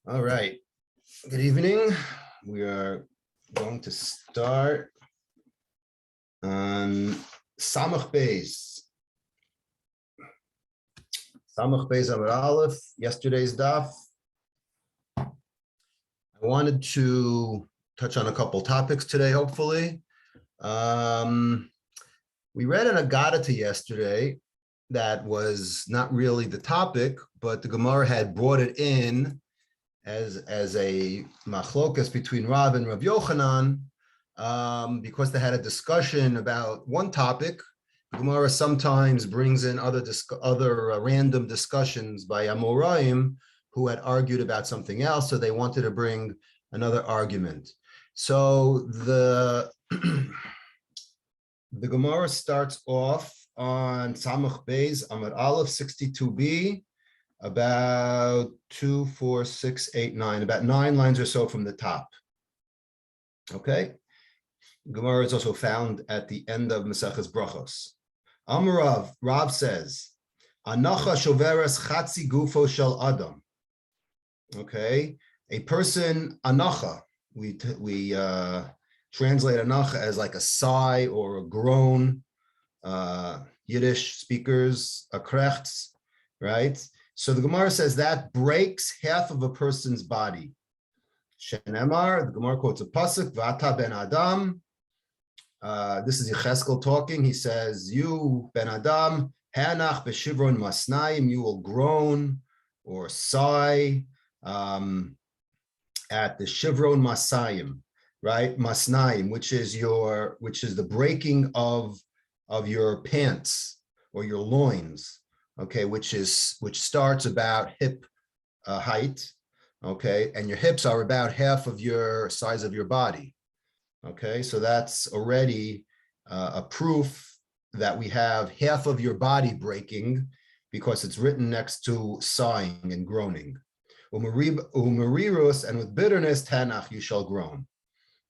All right. Good evening. We are going to start on Samach Beis. Samach Beis Amud Aleph, yesterday's daf. I wanted to touch on a couple topics today, hopefully. We read an Agadata yesterday that was not really the topic, but the Gemara had brought it in as a machlokas between Rav and Rav Yochanan, because they had a discussion about one topic. The Gemara sometimes brings in other random discussions by Amoraim who had argued about something else, so they wanted to bring another argument. So the Gemara starts off on Samach Beis Amud Aleph 62b, about 2, 4, 6, 8, 9, about 9 lines or so from the top. Okay. Gemara is also found at the end of Maseches Brachos. Amarav, Rav says, Anacha shoveres chatzi gufo shel adam. Okay. A person, anacha, we translate anacha as like a sigh or a groan. Yiddish speakers, a krechts, right? So the Gemara says that breaks half of a person's body. Shenemar, the Gemara quotes a pasuk, V'ata ben Adam. This is Yecheskel talking. He says, you, ben Adam, hanach b'shivron masnaim, you will groan or sigh at the shivron masayim, right? Masnaim, which is the breaking of your pants or your loins. Okay, which starts about hip height, okay, and your hips are about half of your size of your body. Okay, so that's already a proof that we have half of your body breaking because it's written next to sighing and groaning. Umarirus, and with bitterness, tanach, you shall groan.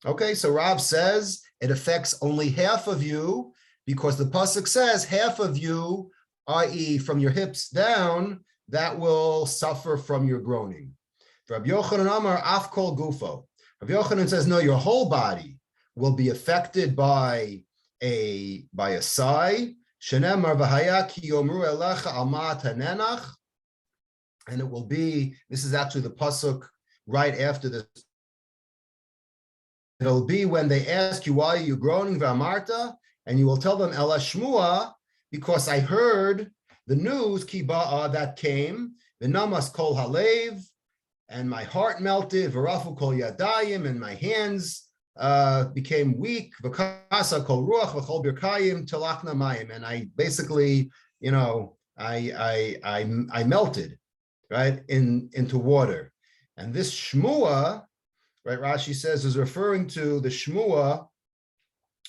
Okay, so Rav says it affects only half of you because the pasuk says half of you, i.e. from your hips down, that will suffer from your groaning. Rabbi Yochanan Amar af kol gufo. Rabbi Yochanan says, no, your whole body will be affected by a sigh. Shenemar v'haya ki yomru elecha al ma'at hanenach. And it will be, this is actually the pasuk right after this. It'll be when they ask you, why are you groaning, v'amarta? And you will tell them, ela shmua, because I heard the news, kiba'a, that came, v'namas kol halev, and my heart melted, v'rafu kol yadayim, and my hands became weak, v'kasa kol ruach, v'chol birkayim, telachna mayim, and I basically, I melted, right, into water. And this shmua, right, Rashi says, is referring to the shmua,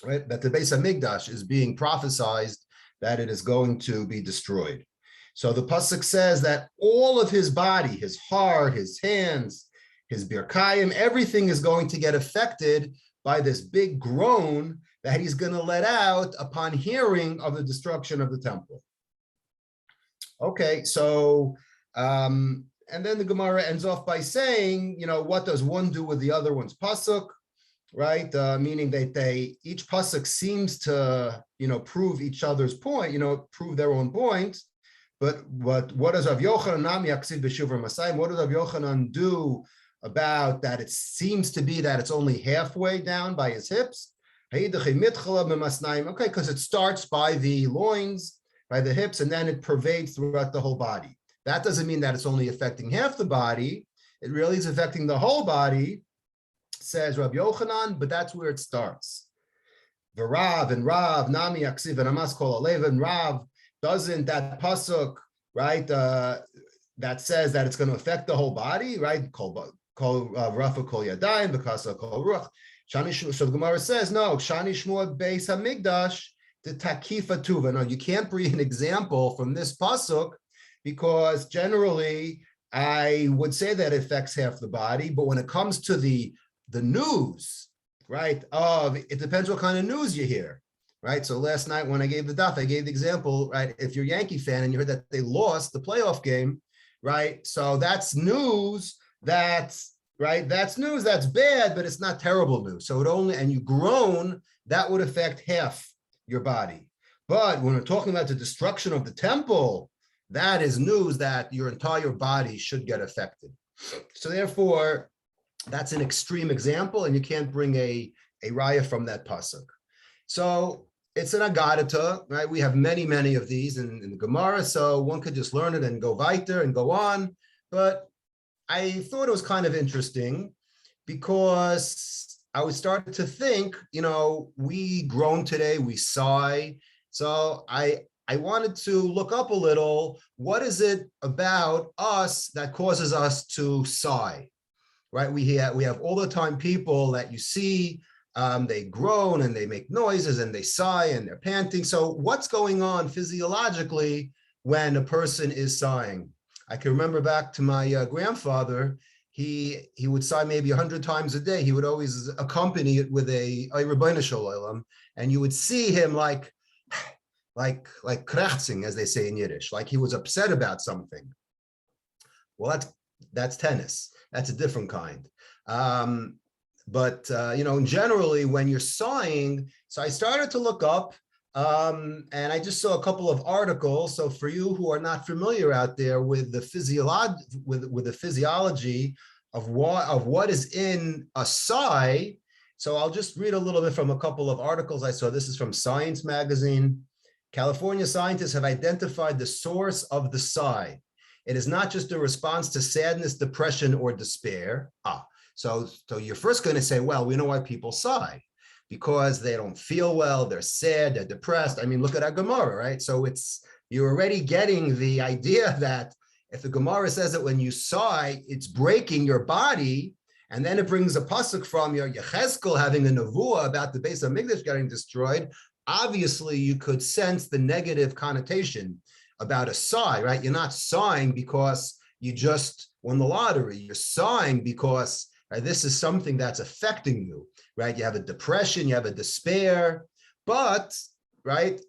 right, that the Beis Hamikdash is being prophesied that it is going to be destroyed. So the pasuk says that all of his body, his heart, his hands, his birkayim, everything is going to get affected by this big groan that he's going to let out upon hearing of the destruction of the temple. Okay, so, and then the Gemara ends off by saying, what does one do with the other one's pasuk? Right, meaning that each pasuk seems to, prove each other's point, prove their own point. But what does Rav Yochanan what does Rav Yochanan do about that? It seems to be that it's only halfway down by his hips. Okay, because it starts by the loins, by the hips, and then it pervades throughout the whole body. That doesn't mean that it's only affecting half the body. It really is affecting the whole body, says Rabbi Yochanan, but that's where it starts. V'Rav and Rav Nami Aksiv and Amas Kol Alev, and Rav doesn't that pasuk, right? That says that it's going to affect the whole body, right? Kol Rafa Kol Yadayim B'Kasa Kol Ruach. So the Gemara says no. Shani Shmua Beis Hamikdash the Takifa Tuva. No, you can't bring an example from this pasuk because generally I would say that it affects half the body, but when it comes to the news, right, it depends what kind of news you hear, right? So last night when I gave the daf, I gave the example, right? If you're a Yankee fan and you heard that they lost the playoff game, right? So that's news that's right. That's news. That's bad, but it's not terrible news. So it only, and you groan, that would affect half your body. But when we're talking about the destruction of the temple, that is news that your entire body should get affected. So therefore, that's an extreme example, and you can't bring a raya from that pasuk. So it's an agadata, right? We have many of these in the Gemara, so one could just learn it and go weiter and go on. But I thought it was kind of interesting because I was starting to think, we groan today, we sigh. So I wanted to look up a little, what is it about us that causes us to sigh, right? We have all the time people that you see, they groan and they make noises and they sigh and they're panting. So what's going on physiologically when a person is sighing? I can remember back to my grandfather. He would sigh maybe 100 times a day. He would always accompany it with a Rebbeinu Shalom, and you would see him like krachzing, as they say in Yiddish, like he was upset about something. Well, that's tennis. That's a different kind. But generally, when you're sighing, so I started to look up, and I just saw a couple of articles. So for you who are not familiar out there with the physiology of what is in a sigh, so I'll just read a little bit from a couple of articles I saw. This is from Science magazine. California scientists have identified the source of the sigh. It is not just a response to sadness, depression, or despair. So you're first going to say, well, we know why people sigh. Because they don't feel well, they're sad, they're depressed. I mean, look at our Gemara, right? So you're already getting the idea that if the Gemara says that when you sigh, it's breaking your body, and then it brings a pasuk from your Yechezkel having a nevuah about the Beis HaMikdash getting destroyed, obviously you could sense the negative connotation about a sigh, right? You're not sighing because you just won the lottery. You're sighing because this is something that's affecting you, right? You have a depression, you have a despair, but, right,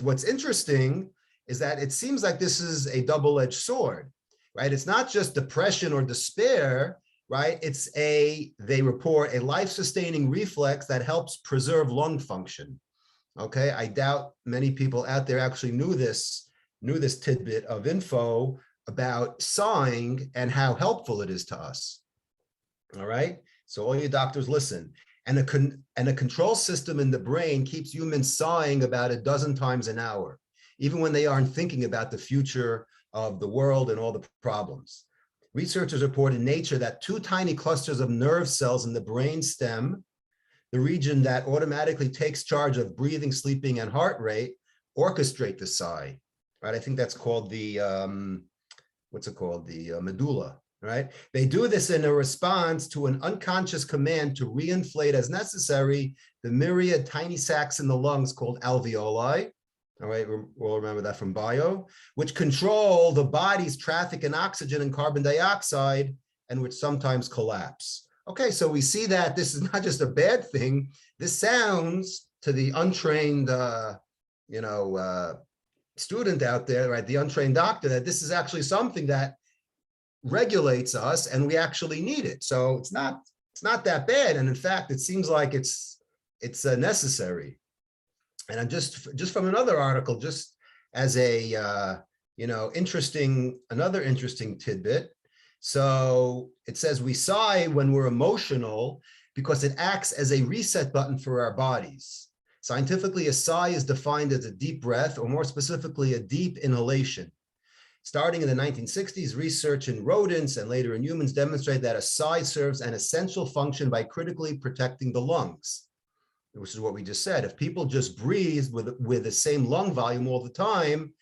what's interesting is that it seems like this is a double-edged sword, right? It's not just depression or despair, right? They report a life-sustaining reflex that helps preserve lung function, okay? I doubt many people out there actually knew this tidbit of info about sighing and how helpful it is to us. All right, so all you doctors listen. And a control system in the brain keeps humans sighing about a dozen times an hour, even when they aren't thinking about the future of the world and all the problems. Researchers report in Nature that 2 tiny clusters of nerve cells in the brain stem, the region that automatically takes charge of breathing, sleeping, and heart rate, orchestrate the sigh. Right, I think that's called the the medulla. Right? They do this in a response to an unconscious command to reinflate as necessary the myriad tiny sacs in the lungs called alveoli. All right, we'll remember that from bio, which control the body's traffic in oxygen and carbon dioxide, and which sometimes collapse. Okay, so we see that this is not just a bad thing. This sounds to the untrained, student out there, right? The untrained doctor, that this is actually something that regulates us, and we actually need it. So it's not that bad, and in fact, it seems like it's necessary. And I'm just from another article, just as a another interesting tidbit. So it says we sigh when we're emotional because it acts as a reset button for our bodies. Scientifically, a sigh is defined as a deep breath, or more specifically, a deep inhalation. Starting in the 1960s, research in rodents and later in humans demonstrate that a sigh serves an essential function by critically protecting the lungs, which is what we just said. If people just breathed with the same lung volume all the time,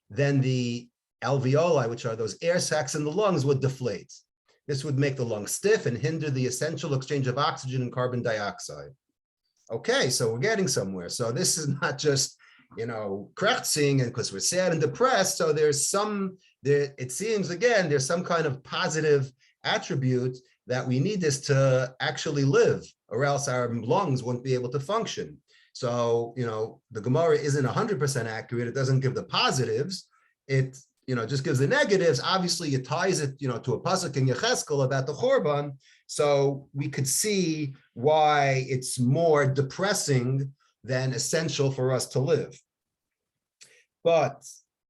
then the alveoli, which are those air sacs in the lungs, would deflate. This would make the lungs stiff and hinder the essential exchange of oxygen and carbon dioxide. Okay, so we're getting somewhere. So this is not just krachzing and because we're sad and depressed. So it seems again, there's some kind of positive attribute that we need this to actually live, or else our lungs won't be able to function. So, the Gemara isn't 100% accurate. It doesn't give the positives. It just gives the negatives. Obviously, it ties it, to a pasuk in Yecheskel about the Chorban. So we could see why it's more depressing than essential for us to live. But,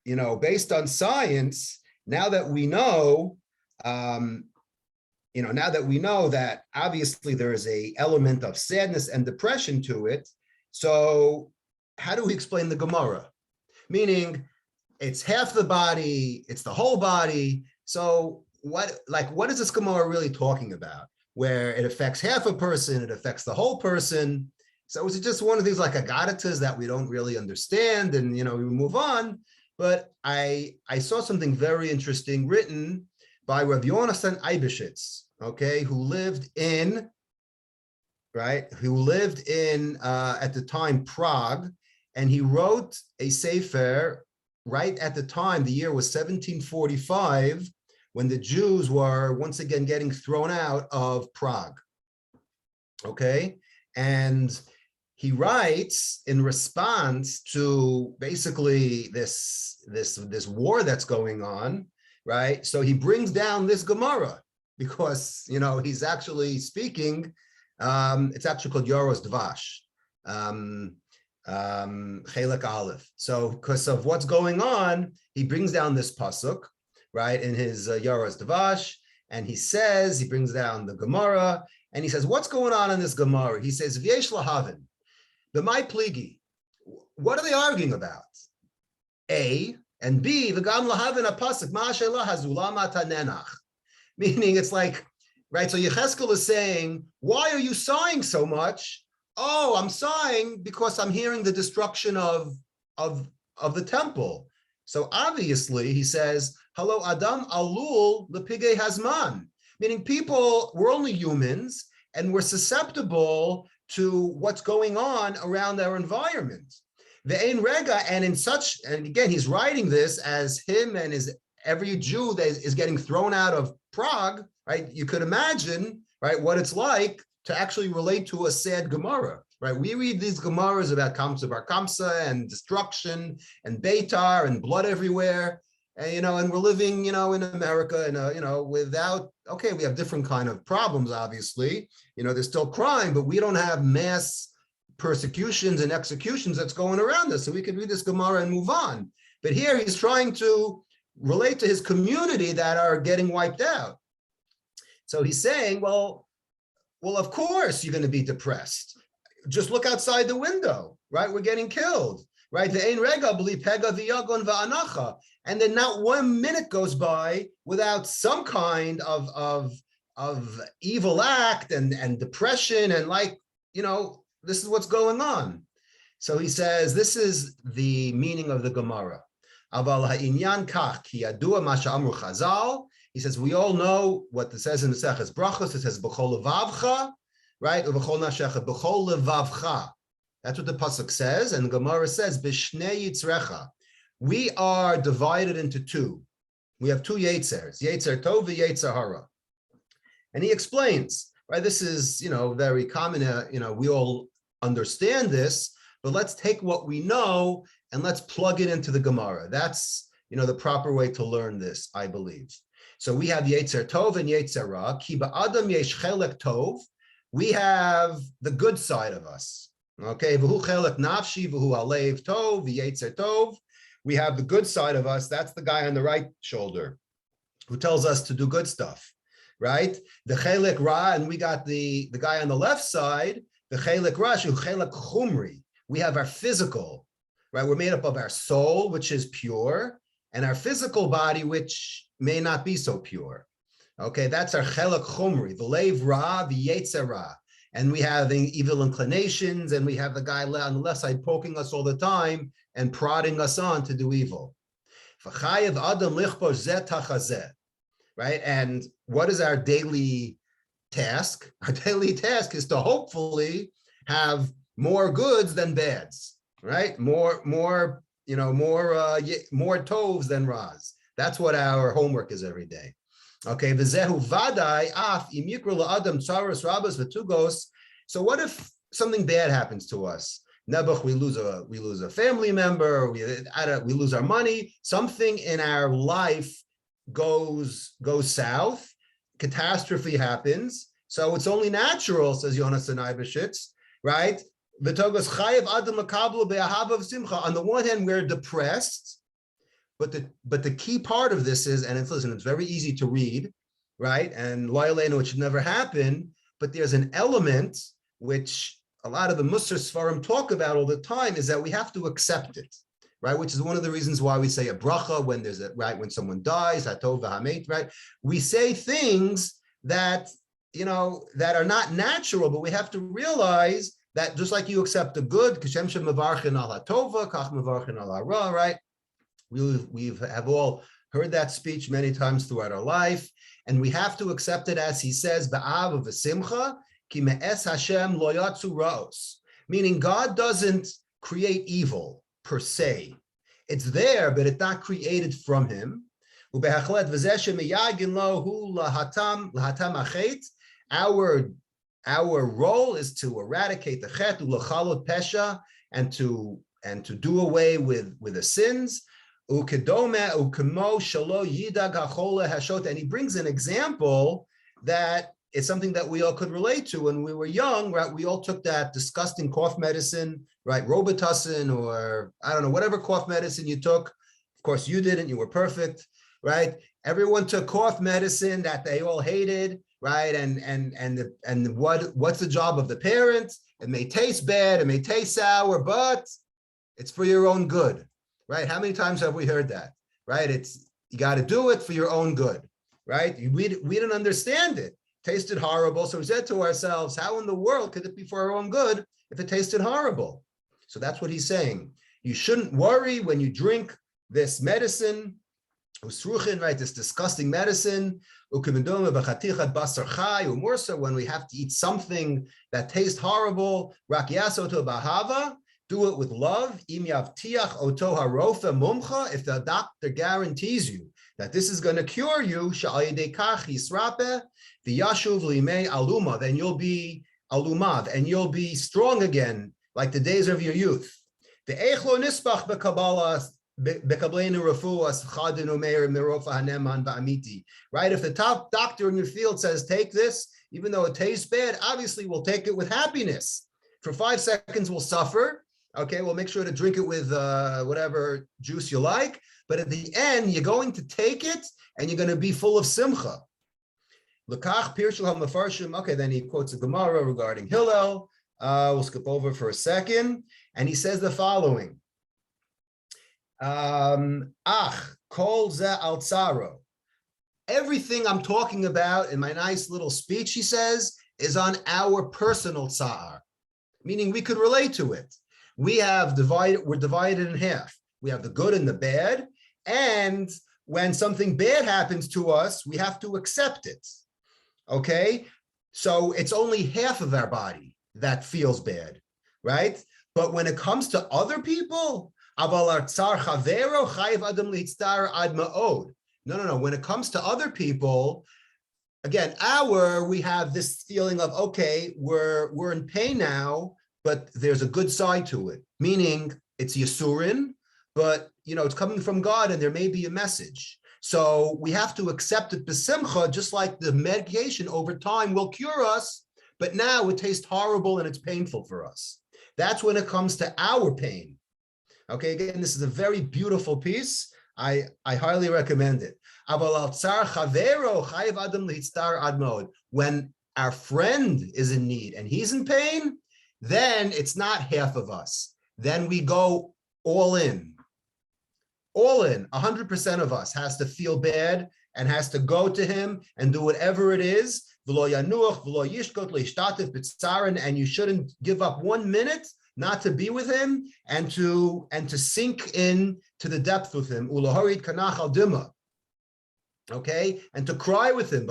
based on science, now that we know, that obviously there is a element of sadness and depression to it. So how do we explain the Gemara? Meaning, it's half the body, it's the whole body. So what is this Gemara really talking about? Where it affects half a person, it affects the whole person. So is it just one of these like agadatas that we don't really understand, and we move on? But I saw something very interesting written by Rav Yonasan Eibeshitz, who lived in at the time Prague, and he wrote a sefer right at the time. The year was 1745, when the Jews were once again getting thrown out of Prague. And he writes in response to basically this war that's going on, right? So he brings down this Gemara because he's actually speaking. It's actually called Yoros Dvash, Chelek Aleph. So because of what's going on, he brings down this pasuk, right, in his Yoros Dvash, and he brings down the Gemara, and he says, what's going on in this Gemara? He says, V'yesh lahavin, b'mai pligi. What are they arguing about? A, and B, v'gam lahavin apasuk, ma'ashelah hazula matanenach. Meaning it's like, right, so Yecheskel is saying, why are you sighing so much? Oh, I'm sighing because I'm hearing the destruction of the temple. So obviously, he says, hello, Adam alul lepigei hazman, meaning we're only humans, and we're susceptible to what's going on around our environment. The Ein Rega, and again, he's writing this as him and every Jew that is getting thrown out of Prague, right? You could imagine, right, what it's like to actually relate to a sad Gemara, right? We read these Gemaras about Kamsa Bar Kamsa and destruction and Beitar and blood everywhere, and and we're living, in America, and without. Okay, we have different kind of problems. Obviously, there's still crime, but we don't have mass persecutions and executions that's going around us. So we could read this Gemara and move on. But here he's trying to relate to his community that are getting wiped out. So he's saying, well, of course you're going to be depressed. Just look outside the window, right? We're getting killed, right? The Ein Rega b'li pega v'yagon v'anacha, and then not 1 minute goes by without some kind of evil act and depression, and this is what's going on. So he says this is the meaning of the Gemara. Aval ha'inyan kach ki yadua ma she'amru Chazal. He says, we all know what it says in the Seches Brachos. It says, B'chol levavcha, right? B'chol nashecha, B'chol levavcha. That's what the pasuk says. And the Gemara says, B'shnei yitzrecha. We are divided into two. We have two Yetzers, Yetzer Tov and Yetzer Hara. And he explains, right? This is, very common. We all understand this, but let's take what we know and let's plug it into the Gemara. That's, the proper way to learn this, I believe. So we have Yetzer Tov and Yetzer Ra. Ki ba'adam yesh chelek tov. We have the good side of us. Okay, v'hu chelek nafshi v'hu alev tov v'yetzer tov. We have the good side of us. That's the guy on the right shoulder who tells us to do good stuff, right? The chelek ra, and we got the guy on the left side, the chelek ra, shu chelek chumri. We have our physical, right? We're made up of our soul, which is pure, and our physical body, which may not be so pure. Okay, that's our chelek chumri, the lev ra, the yetzer ra. And we have the evil inclinations, and we have the guy on the left side poking us all the time and prodding us on to do evil. Right? And what is our daily task? Our daily task is to hopefully have more goods than bads, right? More tovs than ras. That's what our homework is every day. Okay, v'zehu vadai af im yikru la'adam tzaros rabas v'tugos. So what if something bad happens to us? Nebuch, we lose a family member, we lose our money, something in our life goes south, catastrophe happens. So it's only natural, says Yonasan Eibeshitz, right? On the one hand, we're depressed, but the key part of this is, and it's very easy to read, right? And loyaleno, it should never happen, but there's an element which a lot of the Musar Sfarim talk about all the time, is that we have to accept it, right? Which is one of the reasons why we say a bracha when there's when someone dies, hatov v'hamet, right? We say things that, that are not natural, but we have to realize that just like you accept the good, kashem shem mevarchin al hatova, kach mevarchin al hara, right? We have all heard that speech many times throughout our life, and we have to accept it as he says, ba'av v'simcha, ki me'es Hashem lo yatzu ra'os, meaning God doesn't create evil per se. It's there, but it's not created from him. Our role is to eradicate the chet, ulachalot pesha, and to do away with the sins. And he brings an example that is something that we all could relate to. When we were young, right, we all took that disgusting cough medicine, right, Robitussin, or I don't know, whatever cough medicine you took. Of course, you didn't, you were perfect, right? Everyone took cough medicine that they all hated, right? And what's the job of the parents? It may taste bad, it may taste sour, but it's for your own good, right? How many times have we heard that, right? You got to do it for your own good, right? We didn't understand it. Tasted horrible, so we said to ourselves, how in the world could it be for our own good if it tasted horrible? So that's what he's saying. You shouldn't worry when you drink this medicine, right, this disgusting medicine, when we have to eat something that tastes horrible, do it with love. If the doctor guarantees you that this is going to cure you, then you'll be alumav, and you'll be strong again, like the days of your youth. Right? If the top doctor in your field says, take this, even though it tastes bad, obviously we'll take it with happiness. For 5 seconds, we'll suffer. Okay, we'll make sure to drink it with whatever juice you like. But at the end, you're going to take it and you're going to be full of simcha. Okay, then he quotes a Gemara regarding Hillel. We'll skip over for a second. And he says the following. Kol ze al tzaro. Everything I'm talking about in my nice little speech, he says, is on our personal tsar, meaning we could relate to it. We're divided in half. We have the good and the bad. And when something bad happens to us, we have to accept it. Okay? So it's only half of our body that feels bad, right? But when it comes to other people, no. When it comes to other people, again, we have this feeling of, okay, we're in pain now, but there's a good side to it, meaning it's Yisurin, but it's coming from God and there may be a message. So we have to accept it b'simcha, just like the medication over time will cure us, but now it tastes horrible and it's painful for us. That's when it comes to our pain. Okay, again, this is a very beautiful piece. I highly recommend it. When our friend is in need and he's in pain, then it's not half of us. Then we go all in. All in. 100% of us has to feel bad and has to go to him and do whatever it is. And you shouldn't give up 1 minute not to be with him and to sink in to the depth with him. Okay, and to cry with him.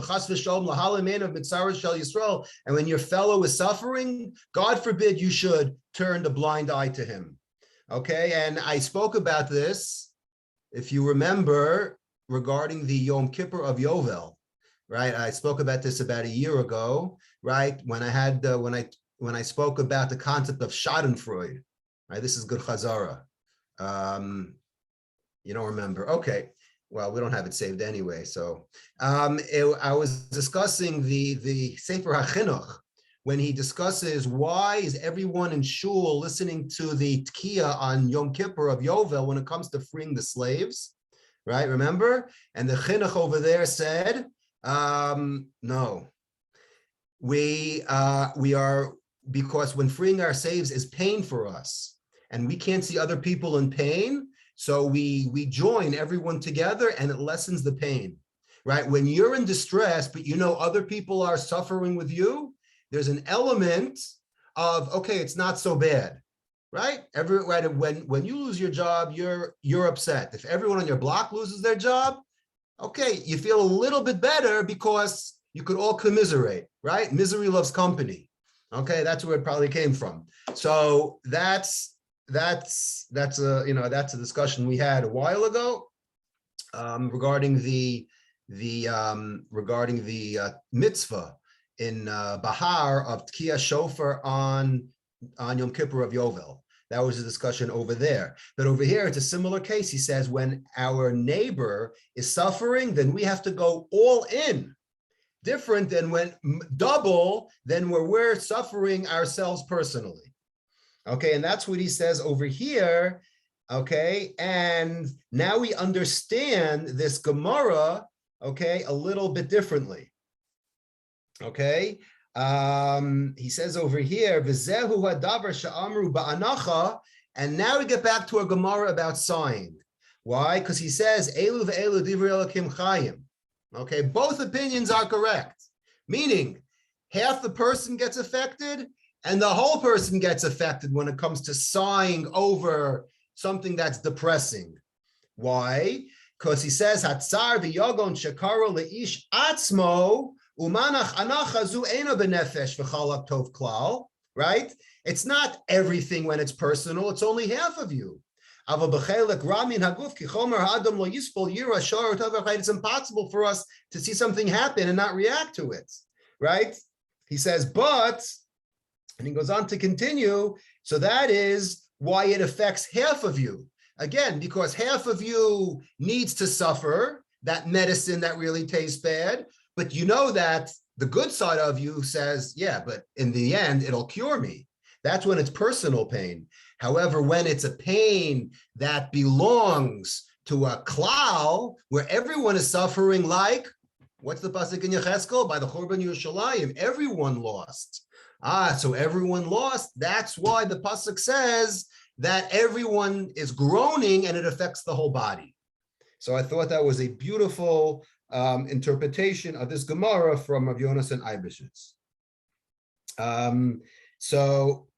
And when your fellow is suffering, God forbid you should turn the blind eye to him. Okay, and I spoke about this, if you remember, regarding the Yom Kippur of Yovel, right? I spoke about this about a year ago, right? When I had when I spoke about the concept of Schadenfreude, Right, this is good chazara. You don't remember? Okay. Well, we don't have it saved anyway. So I was discussing the Sefer HaChinuch when he discusses why is everyone in shul listening to the Tkiya on Yom Kippur of Yovel when it comes to freeing the slaves, right? Remember? And the Chinuch over there said, no, we are, because when freeing our slaves is pain for us, and we can't see other people in pain, so we join everyone together, and it lessens the pain, right? When you're in distress, but you know other people are suffering with you, there's an element of, okay, it's not so bad, right? Right, when you lose your job, you're upset. If everyone on your block loses their job, okay, you feel a little bit better because you could all commiserate, right? Misery loves company. Okay, that's where it probably came from. So that's a discussion we had a while ago regarding the mitzvah in Bahar of Tkiya Shofar on Yom Kippur of Yovel. That was a discussion over there. But over here, it's a similar case. He says when our neighbor is suffering, then we have to go all in. Different than when double than where we're suffering ourselves personally. Okay, and that's what he says over here. Okay, and now we understand this Gemara, okay, a little bit differently. Okay, he says over here, V'zehu hadavar sha'amru ba'anacha, and now we get back to a Gemara about sighing. Why? Because he says, Elu ve'elu divrei Elokim chayim. Okay, both opinions are correct, meaning half the person gets affected and the whole person gets affected when it comes to sighing over something that's depressing. Why? Because he says, Hatzar v'yogon shekaro le'ish atzmo umanach anacha zu eno benefesh v'chalak tov klal, right? It's not everything when it's personal, it's only half of you. It's impossible for us to see something happen and not react to it, right? He says, but, and he goes on to continue, so that is why it affects half of you. Again, because half of you needs to suffer that medicine that really tastes bad, but you know that the good side of you says, yeah, but in the end, it'll cure me. That's when it's personal pain. However, when it's a pain that belongs to a klal, where everyone is suffering, like, what's the pasuk in Yecheskel? By the Churban Yerushalayim, everyone lost. So everyone lost. That's why the pasuk says that everyone is groaning and it affects the whole body. So I thought that was a beautiful interpretation of this Gemara from Rav Yonasan Eibeshitz. So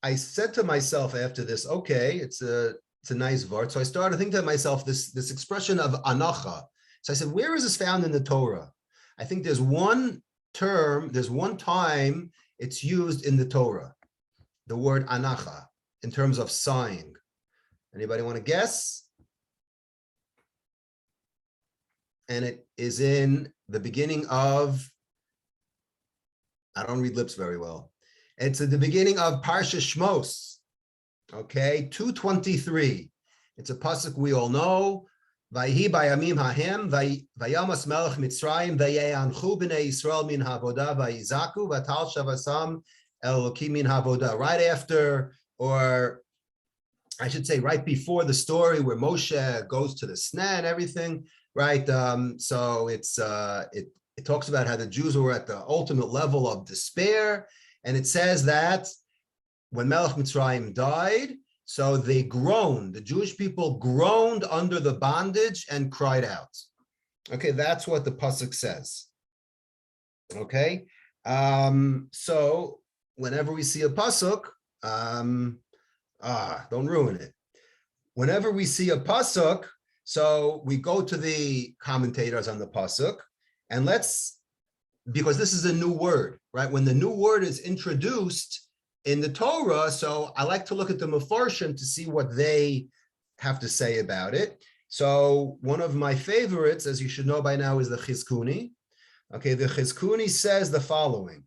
I said to myself after this, okay, it's a nice vart. So I started thinking to myself this expression of anacha. So I said, where is this found in the Torah? I think there's one time it's used in the Torah, the word anacha, in terms of sighing. Anybody want to guess? And it is in the beginning of, I don't read lips very well. It's at the beginning of Parsha Shmos, okay, 2:23. It's a pasuk we all know. Vayhi bayamim hahem vayamas melech Mitzrayim vayeanchu b'nei Yisrael min havoda vayizaku vatal shavasam elokim min havoda. Right after, or I should say right before the story where Moshe goes to the sneh and everything, right? So it talks about how the Jews were at the ultimate level of despair. And it says that when Melech Mitzrayim died, so they groaned. The Jewish people groaned under the bondage and cried out. Okay, that's what the pasuk says. Okay, so whenever we see a pasuk, don't ruin it. Whenever we see a pasuk, so we go to the commentators on the pasuk, and because this is a new word, right? When the new word is introduced in the Torah, so I like to look at the Mefarshim to see what they have to say about it. So one of my favorites, as you should know by now, is the Chizkuni. Okay, the Chizkuni says the following.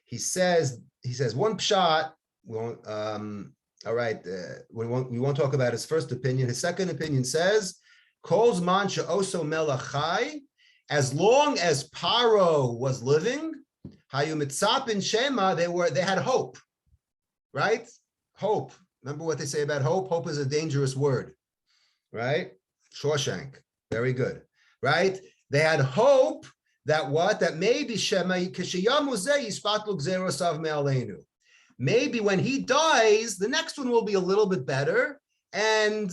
He says he says one pshat. We won't, all right, we won't talk about his first opinion. His second opinion says, "Kol's man she'oso melachai." As long as Paro was living, hayu mitzapin shema, they had hope, right? Hope. Remember what they say about hope? Hope is a dangerous word, right? Shawshank. Very good, right? They had hope that what? That maybe Shema maybe when he dies, the next one will be a little bit better, and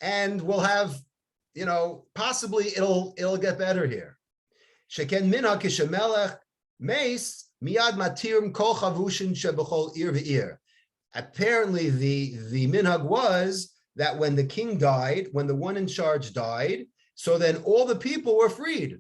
we'll have, possibly it'll get better here. Sheken minha kishemelech meis miyad matirim kol chavushin shebechol ir ve'ir. Apparently, the minhag was that when the king died, when the one in charge died, so then all the people were freed.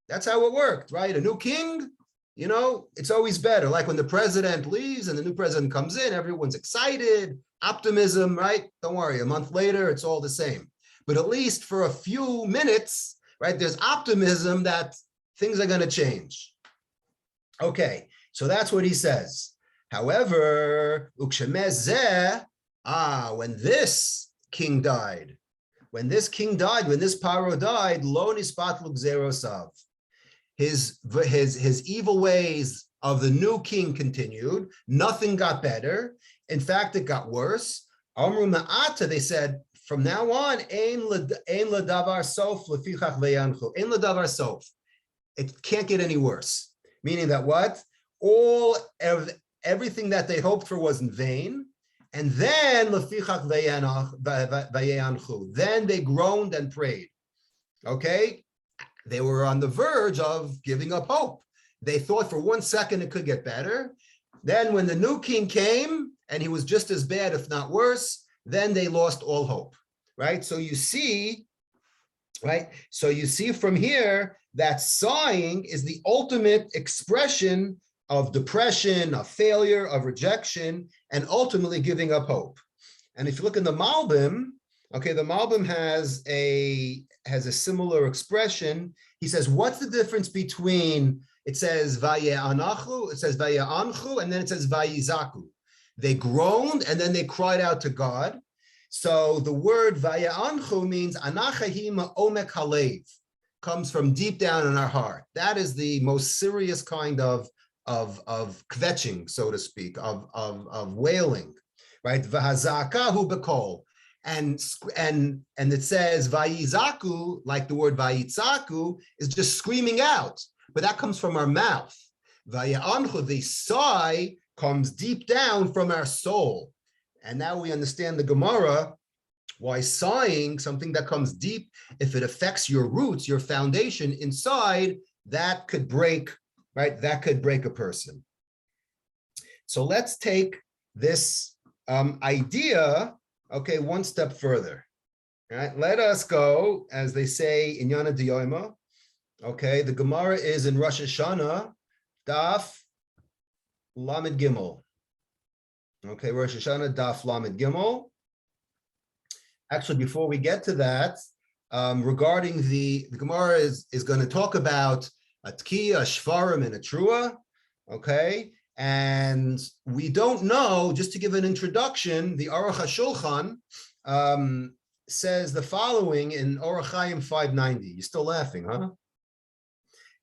That's how it worked, right? A new king, it's always better. Like when the president leaves and the new president comes in, everyone's excited, optimism, right? Don't worry, a month later, it's all the same. But at least for a few minutes, right, there's optimism that things are going to change. Okay, so that's what he says. However, when this king died, when this Paro died, lo nispat l'gzerosav. His evil ways of the new king continued. Nothing got better. In fact, it got worse. Amru ma'ata, they said, from now on, ein ladavar sof lefichach ve'yanchu. Ein ladavar sof. It can't get any worse. Meaning that what? Everything that they hoped for was in vain. And then lefichach ve'yanchu. Then they groaned and prayed. Okay? They were on the verge of giving up hope. They thought for 1 second it could get better. Then when the new king came and he was just as bad, if not worse, then they lost all hope, right? So you see, right? So you see from here that sighing is the ultimate expression of depression, of failure, of rejection, and ultimately giving up hope. And if you look in the Malbim, okay, the Malbim has a similar expression. He says, what's the difference between, it says Vaye'anachu, it says Vaye'anchu, and then it says Vayizaku. They groaned and then they cried out to God. So the word Vaye'anchu means Anachahim Omek Halev, comes from deep down in our heart. That is the most serious kind of kvetching, so to speak, of wailing, right? V'hazakahu bekol. And it says vayizaku, like the word vayitzaku, is just screaming out, but that comes from our mouth. Vayanchu, the sigh, comes deep down from our soul. And now we understand the Gemara, why sighing, something that comes deep, if it affects your roots, your foundation inside, that could break, right? That could break a person. So let's take this idea, okay, one step further. Right? Let us go, as they say in Yana Diyoima. Okay, the Gemara is in Rosh Hashanah, Daf Lamed Gimel. Okay, Rosh Hashanah, Daf Lamed Gimel. Actually, before we get to that, regarding the Gemara is going to talk about a Tkiya, a Shvarim, and a Trua. Okay, and we don't know, just to give an introduction, the Aruch HaShulchan says the following in Orach Chaim 590. You're still laughing, huh?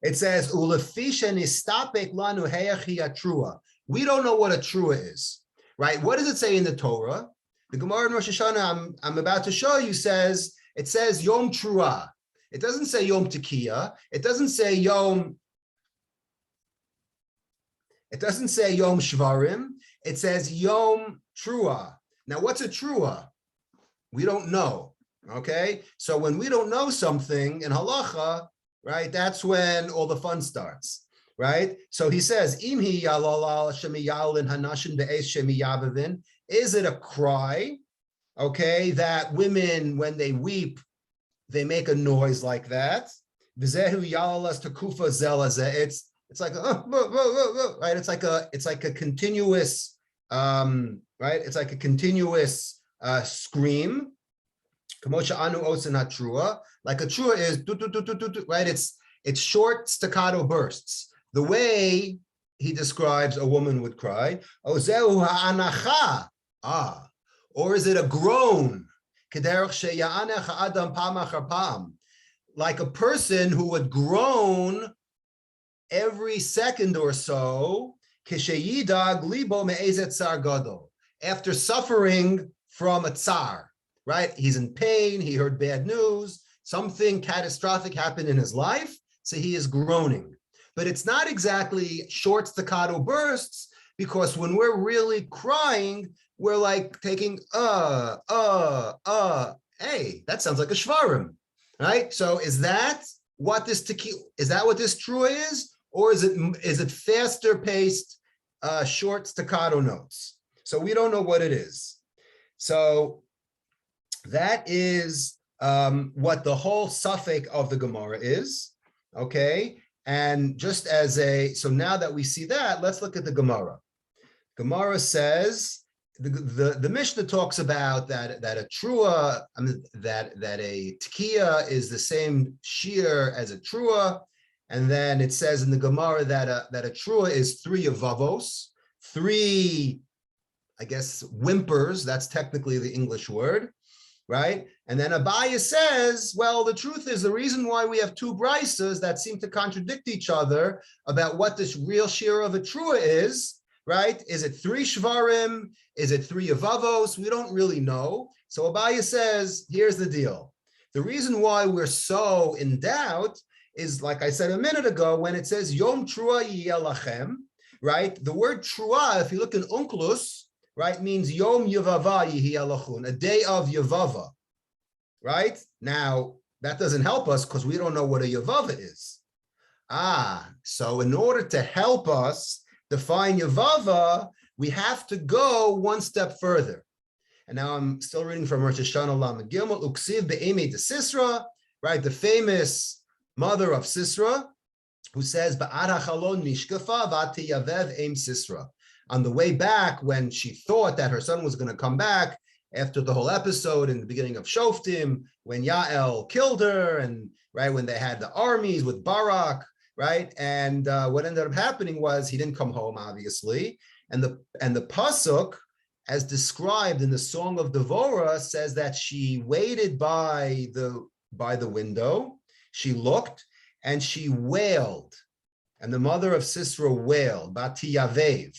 It says, "Ulefisha nistapek lanu heyachi trua." We don't know what a trua is, right? What does it say in the Torah? The Gemara in Rosh Hashanah, I'm about to show you, says, it says Yom Trua. It doesn't say Yom Tekiya. It doesn't say Yom Shvarim. It says Yom Trua. Now, what's a Trua? We don't know, okay? So when we don't know something in halacha, right, that's when all the fun starts, right? So he says, Im hi yalalal shemiyalin hanashin be'es shemiyavavin. Is it a cry, okay, that women, when they weep, they make a noise like that? V'zehu yalalas takufa zelazeh. It's like right. It's like a continuous right. It's like a continuous scream. Kamosha anu osen hatrua. Like a trua is right. It's short staccato bursts. The way he describes a woman would cry. Ozehu ha'anacha. Or is it a groan? Like a person who would groan every second or so, after suffering from a tsar, right? He's in pain, he heard bad news, something catastrophic happened in his life, so he is groaning. But it's not exactly short staccato bursts, because when we're really crying, we're like taking, hey, that sounds like a shvarim, right? So is that what this trua is? Or is it faster paced, short staccato notes? So we don't know what it is. So that is what the whole suffix of the Gemara is, okay? And just as so now that we see that, let's look at the Gemara. Gemara says, the Mishnah talks about that a trua, that a tkiya is the same shear as a trua, and then it says in the Gemara that a trua is 3 yavavos, 3, I guess, whimpers. That's technically the English word, right? And then Abaya says, well, the truth is the reason why we have 2 brisas that seem to contradict each other about what this real shear of a trua is, right? Is it 3 shvarim? Is it 3 yavavos? We don't really know. So Abaya says, here's the deal. The reason why we're so in doubt is, like I said a minute ago, when it says Yom Trua Yelachem, right? The word Trua, if you look in Onkelos, right, means Yom Yavava Yelachun, a day of Yavava, right? Now, that doesn't help us because we don't know what a Yavava is. So in order to help us define Yavava, we have to go one step further. And now I'm still reading from Rosh Hashanah Lamed Gimel, Uksiv be'emei de Sisera, right? The famous mother of Sisera, who says, Ba'ad hachalon mishkafa v'ati yavev em Sisera. On the way back, when she thought that her son was going to come back, after the whole episode in the beginning of Shoftim, when Yael killed her, and right when they had the armies with Barak, right? And what ended up happening was he didn't come home, obviously. And the pasuk, as described in the Song of Devorah, says that she waited by the window. She looked and she wailed, and the mother of Sisera wailed, Bati Yavev.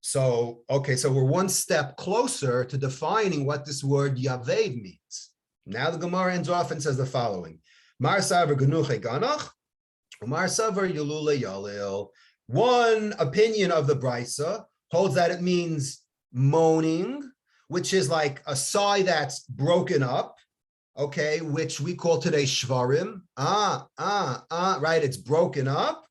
So, okay, so we're one step closer to defining what this word Yavev means. Now the Gemara ends off and says the following: Mar savar genuche ganach, Mar savar yulule yalil. One opinion of the Brisa holds that it means moaning, which is like a sigh that's broken up, okay, which we call today shvarim. Right, it's broken up.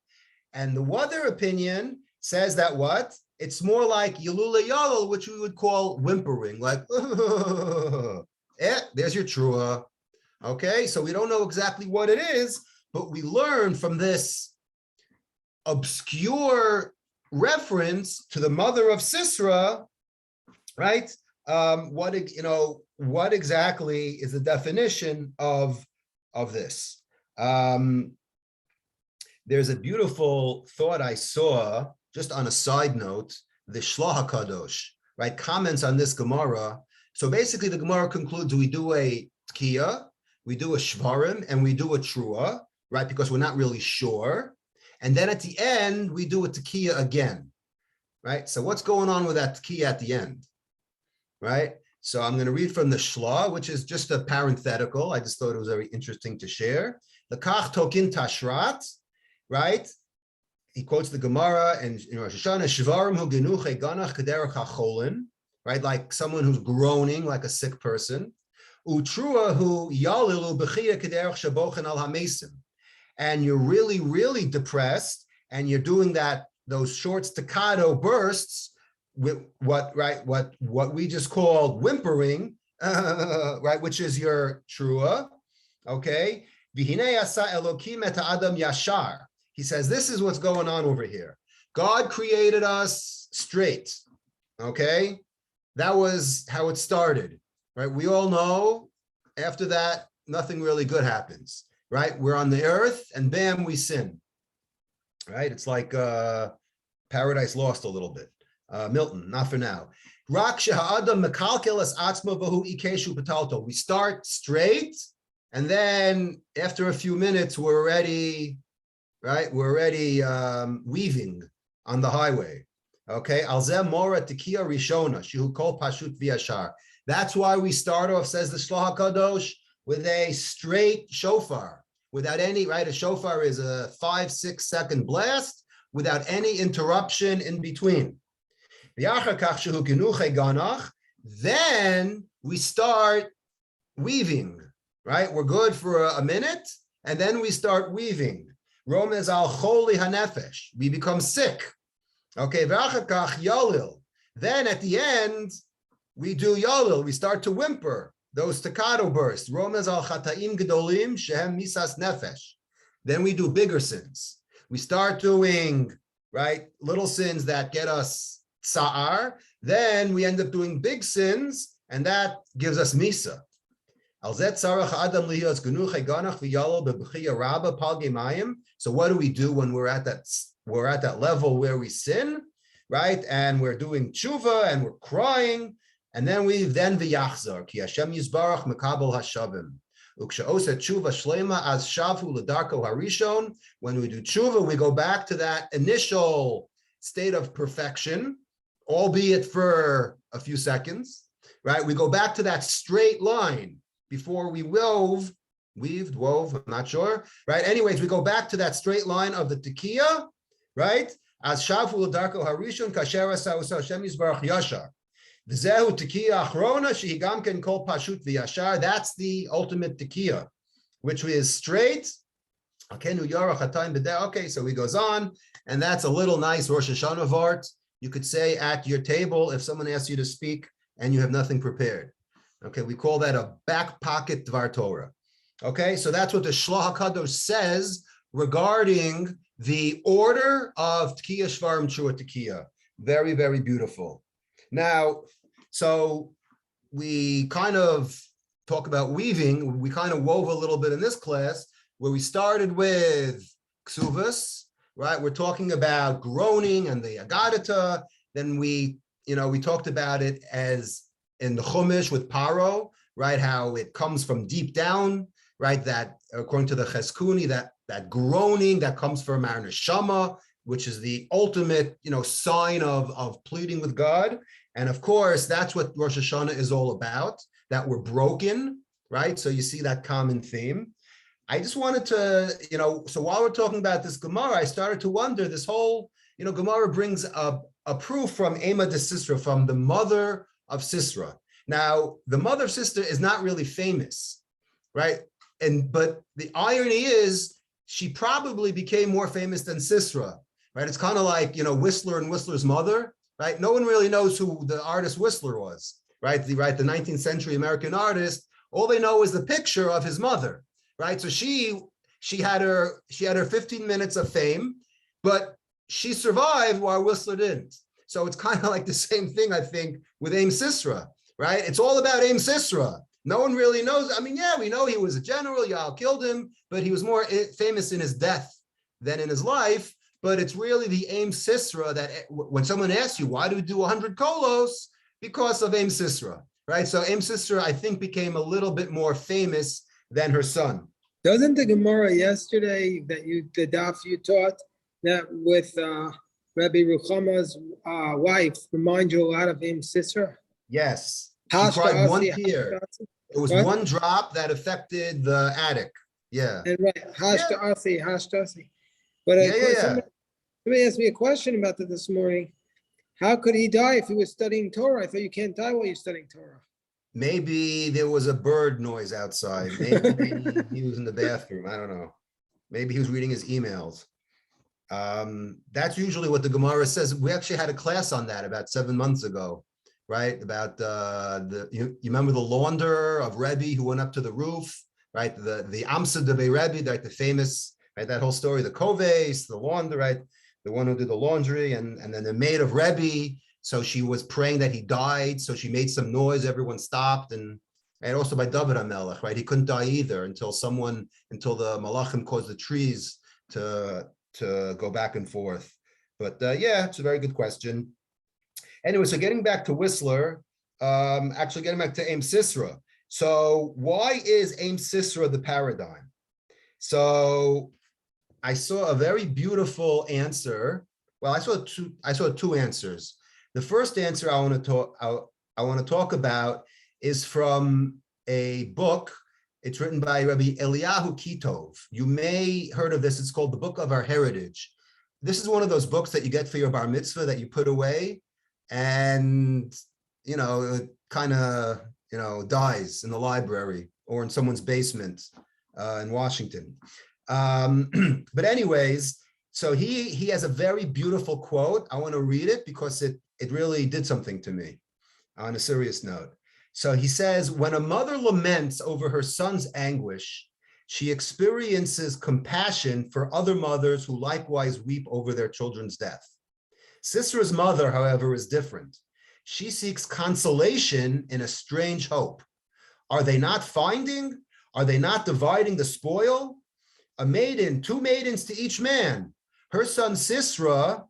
And the other opinion says that what? It's more like yalula yalal, which we would call whimpering, like, there's your trua. Okay, so we don't know exactly what it is, but we learn from this obscure reference to the mother of Sisera, right? What exactly is the definition of this? There's a beautiful thought I saw, just on a side note, the Shloh HaKadosh, right, comments on this Gemara. So basically the Gemara concludes we do a tkiya, we do a shvarim, and we do a trua, right, because we're not really sure. And then at the end, we do a tekiya again, right? So what's going on with that tekiya at the end, right? So I'm going to read from the Shla, which is just a parenthetical. I just thought it was very interesting to share. The Kach Tokin Tashrat, right? He quotes the Gemara and in Rosh Hashanah, Shvarim hu genuche ganach kederach hacholin, right? Like someone who's groaning like a sick person. Utrua hu yalilu b'chia kederach shabochen al hamesim. And you're really, really depressed, and you're doing those short staccato bursts with what we just called whimpering, right, which is your trua, okay? V'hinei asa Elokim et ha'adam yashar. He says, this is what's going on over here. God created us straight, okay? That was how it started, right? We all know after that, nothing really good happens. Right? We're on the earth and bam, we sin. right? It's like Paradise Lost a little bit. Milton, not for now. We start straight, and then after a few minutes, we're already, right? We're already weaving on the highway. Okay, that's why we start off, says the Shloh HaKadosh, with a straight shofar, without any, right? A shofar is a 5-6 second blast without any interruption in between. Then we start weaving, right? We're good for a minute, and then we start weaving. Romez al choli hanefesh. We become sick. Okay, then at the end, we do yolil. We start to whimper, those staccato bursts. Romez al chataim gedolim shehem misas nefesh. Then we do bigger sins. We start doing, right, little sins that get us sa'ar. Then we end up doing big sins, and that gives us misa. So what do we do when we're at that level where we sin, right? And we're doing tshuva and we're crying, and then v'yachzar ki Hashem yizbarach mekabel hashavim. Uksha'osa tshuva shlema as shavu l'darko harishon. When we do tshuva, we go back to that initial state of perfection, albeit for a few seconds, right? We go back to that straight line before we wove, I'm not sure, right? Anyways, we go back to that straight line of the tekiah, right? As shavu l'darko harishon kasher asa'usa Hashem yizbarach yashar. V'zehu tekiah achrona shehi gam ken kol pashut v'yashar. That's the ultimate tekiah, which is straight. Okay, so he goes on, and that's a little nice Rosh Hashanah vart. You could say at your table if someone asks you to speak and you have nothing prepared. Okay, we call that a back pocket Dvar Torah. Okay, so that's what the Shloh HaKadosh says regarding the order of Tekiah Shvarim Shua Tekiah. Very, very beautiful. Now, so we kind of talk about weaving. We kind of wove a little bit in this class where we started with Ksuvas, right? We're talking about groaning and the Agadata. Then we talked about it as in the Chumash with Paro, right? How it comes from deep down, right? That according to the Cheskuni, that groaning that comes from our neshama, which is the ultimate, sign of pleading with God. And of course, that's what Rosh Hashanah is all about, that we're broken, right? So you see that common theme. I just wanted to, so while we're talking about this Gemara, I started to wonder, this whole, Gemara brings a proof from Ema de Sisera, from the mother of Sisera. Now, the mother of Sisera is not really famous, right? But the irony is, she probably became more famous than Sisera, right? It's kind of like, Whistler and Whistler's mother, right? No one really knows who the artist Whistler was, right? The 19th century American artist. All they know is the picture of his mother, right? So she had her 15 minutes of fame, but she survived while Whistler didn't. So it's kind of like the same thing, I think, with Aim Sisera, right? It's all about Aim Sisera. No one really knows. I mean, yeah, we know he was a general, Yael killed him, but he was more famous in his death than in his life. But it's really the Aim Sisera that when someone asks you, why do we do 100 kolos? Because of Aim Sisera, right? So Aim Sisera, I think, became a little bit more famous than her son. Doesn't the Gemara yesterday the daf you taught that with Rabbi Ruchama's wife remind you a lot of Aim Sisera? Yes. She cried one tear. It was one drop that affected the attic. Yeah. And right. Hashtasi. But somebody asked me a question about that this morning. How could he die if he was studying Torah? I thought you can't die while you're studying Torah. Maybe there was a bird noise outside. Maybe he was in the bathroom. I don't know. Maybe he was reading his emails. That's usually what the Gemara says. We actually had a class on that about 7 months ago, right? About you remember the launder of Rebbe who went up to the roof, right? The Amsa de Rebbe, right? The famous, right? That whole story, the Koves, the launder, right? The one who did the laundry, and then the maid of Rebbe. So she was praying that he died. So she made some noise. Everyone stopped, and also by David HaMelech, right? He couldn't die either until the Malachim caused the trees to to go back and forth. But yeah, it's a very good question. Anyway, so getting back to Whistler, actually getting back to Aim Sisera. So why is Aim Sisera the paradigm? So I saw a very beautiful answer. Well, I saw two answers. The first answer I want to talk about is from a book. It's written by Rabbi Eliyahu Kitov. You may heard of this. It's called The Book of Our Heritage. This is one of those books that you get for your bar mitzvah that you put away, and it kind of dies in the library or in someone's basement in Washington. But anyways, so he has a very beautiful quote. I want to read it because it really did something to me on a serious note. So he says, when a mother laments over her son's anguish, she experiences compassion for other mothers who likewise weep over their children's death. Sisera's mother, however, is different. She seeks consolation in a strange hope. Are they not finding? Are they not dividing the spoil? A maiden, 2 maidens to each man. Her son Sisera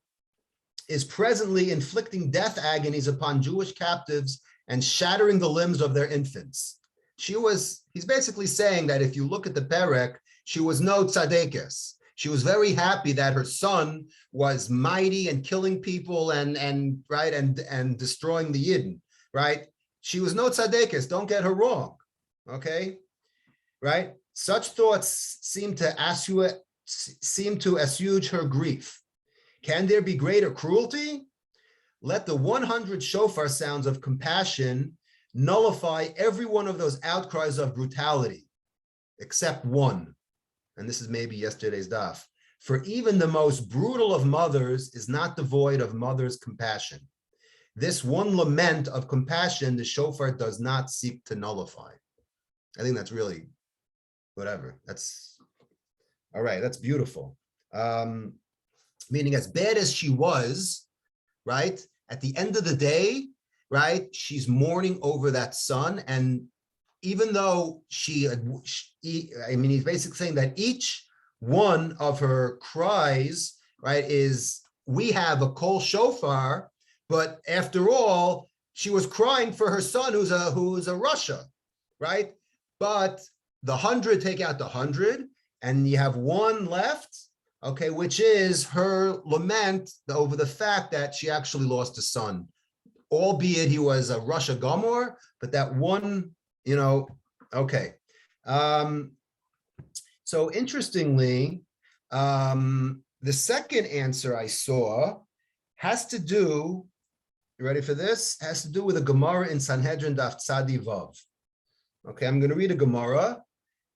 is presently inflicting death agonies upon Jewish captives and shattering the limbs of their infants. He's basically saying that if you look at the Perek, she was no tzadekes. She was very happy that her son was mighty and killing people and destroying the Yidden, right? She was no tzadekes, don't get her wrong, okay? Right? Such thoughts seem to assuage her grief. Can there be greater cruelty? Let the 100 shofar sounds of compassion nullify every one of those outcries of brutality, except one. And this is maybe yesterday's daf. For even the most brutal of mothers is not devoid of mother's compassion. This one lament of compassion, the shofar does not seek to nullify. I think that's really, whatever. That's, all right, that's beautiful. Meaning as bad as she was, right? At the end of the day, right? She's mourning over that son. And even though he's basically saying that each one of her cries, right, is, we have a kol shofar, but after all, she was crying for her son who's a Russia, right? But the 100, take out the 100, and you have one left, okay, which is her lament over the fact that she actually lost a son, albeit he was a Russia Gomor, but that one, okay. So interestingly, the second answer I saw has to do, you ready for this? Has to do with a Gemara in Sanhedrin Daf Tzadi Vav. Okay, I'm going to read a Gemara,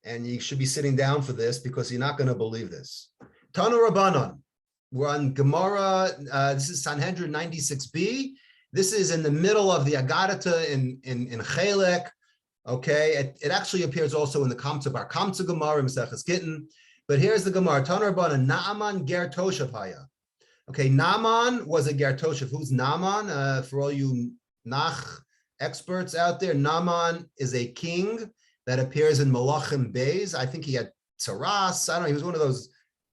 and you should be sitting down for this because you're not going to believe this. Tanu Rabbanon. We're on Gemara. This is Sanhedrin 96b. This is in the middle of the Agadata in Chelek. Okay, it actually appears also in the Kamsa Bar Kamsa Gemara, Maseches Gittin. But here's the Gemara. Tanu Rabbanon. Naaman ger toshav haya. Okay, Naaman was a ger toshav. Who's Naaman? For all you Nach experts out there, Naaman is a king that appears in Malachim Beis. I think he had Tsaras. I don't know. He was one of those.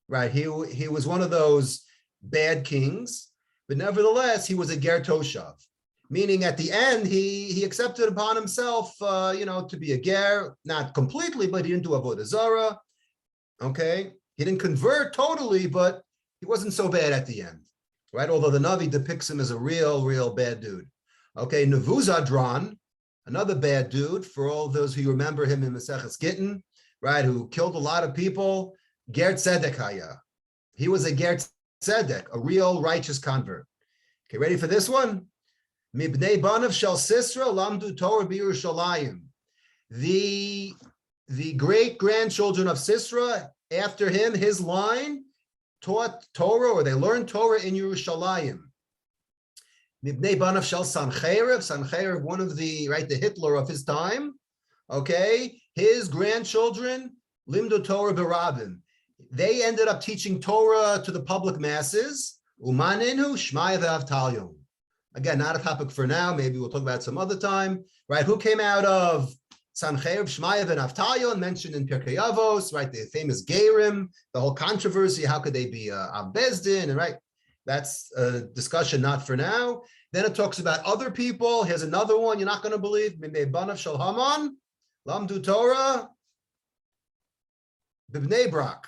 Right, he was one of those bad kings, but nevertheless, he was a ger toshav, meaning at the end, he accepted upon himself, to be a ger, not completely, but he didn't do avodah zarah, okay? He didn't convert totally, but he wasn't so bad at the end, right? Although the Navi depicts him as a real bad dude. Okay, Nevuzadran, another bad dude, for all those who remember him in Maseches Gittin, right, who killed a lot of people, Ger Tzedek Haya. He was a Ger Tzedek, a real righteous convert. Okay, ready for this one? Mibnei Banav Shel Sisera Lamdu Torah B'Yerushalayim. The great-grandchildren of Sisera, after him, his line, taught Torah, or they learned Torah in Yerushalayim. Mibnei Banav Shel Sancheiriv, one of the Hitler of his time, okay? His grandchildren, Limdu Torah B'Rabim. They ended up teaching Torah to the public masses. Umaninu Shmaya v'Avtalyon. Again, not a topic for now. Maybe we'll talk about it some other time. Right? Who came out of Sancheir, Shmaya, and Avtayon, mentioned in Pirkei Avos, right? The famous Gerim, the whole controversy, how could they be a Bezdin, and right? That's a discussion not for now. Then it talks about other people. Here's another one you're not going to believe. B'nei Banav Shel Haman, Lamdu Torah, B'nei Brak.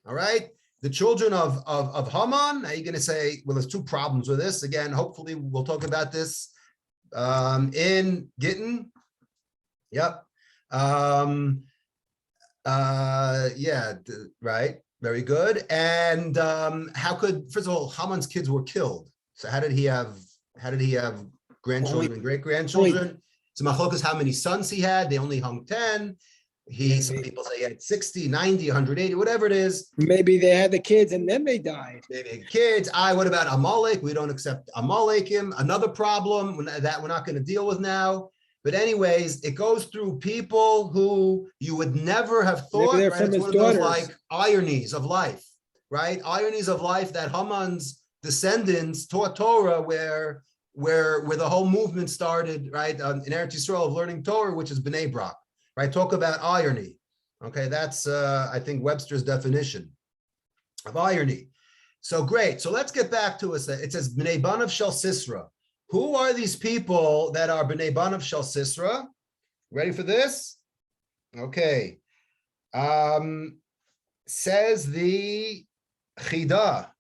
All right? The children of Haman. Now you're going to say, well, there's two problems with this. Again, hopefully we'll talk about this in Gittin. Yep. Yeah, right. Very good. And how could, first of all, Haman's kids were killed. So how did he have grandchildren and great-grandchildren? So Machlokas, how many sons he had? They only hung 10. Some people say he had 60, 90, 180, whatever it is. Maybe they had the kids and then they died. Maybe kids. What about Amalek? We don't accept Amalekim. Another problem that we're not going to deal with now. But anyways, it goes through people who you would never have thought. Maybe they're right? from It's his one daughters. of those like ironies of life, right? Ironies of life that Haman's descendants taught Torah, where the whole movement started, right? In Eretz Yisrael of learning Torah, which is B'nai Brak, right? Talk about irony. Okay, that's I think Webster's definition of irony. So great. So let's get back to it. It says B'nai Banav Shel Sisera. Who are these people that are B'nai Banav Shel Sisera? Ready for this? Okay. Says the Chida.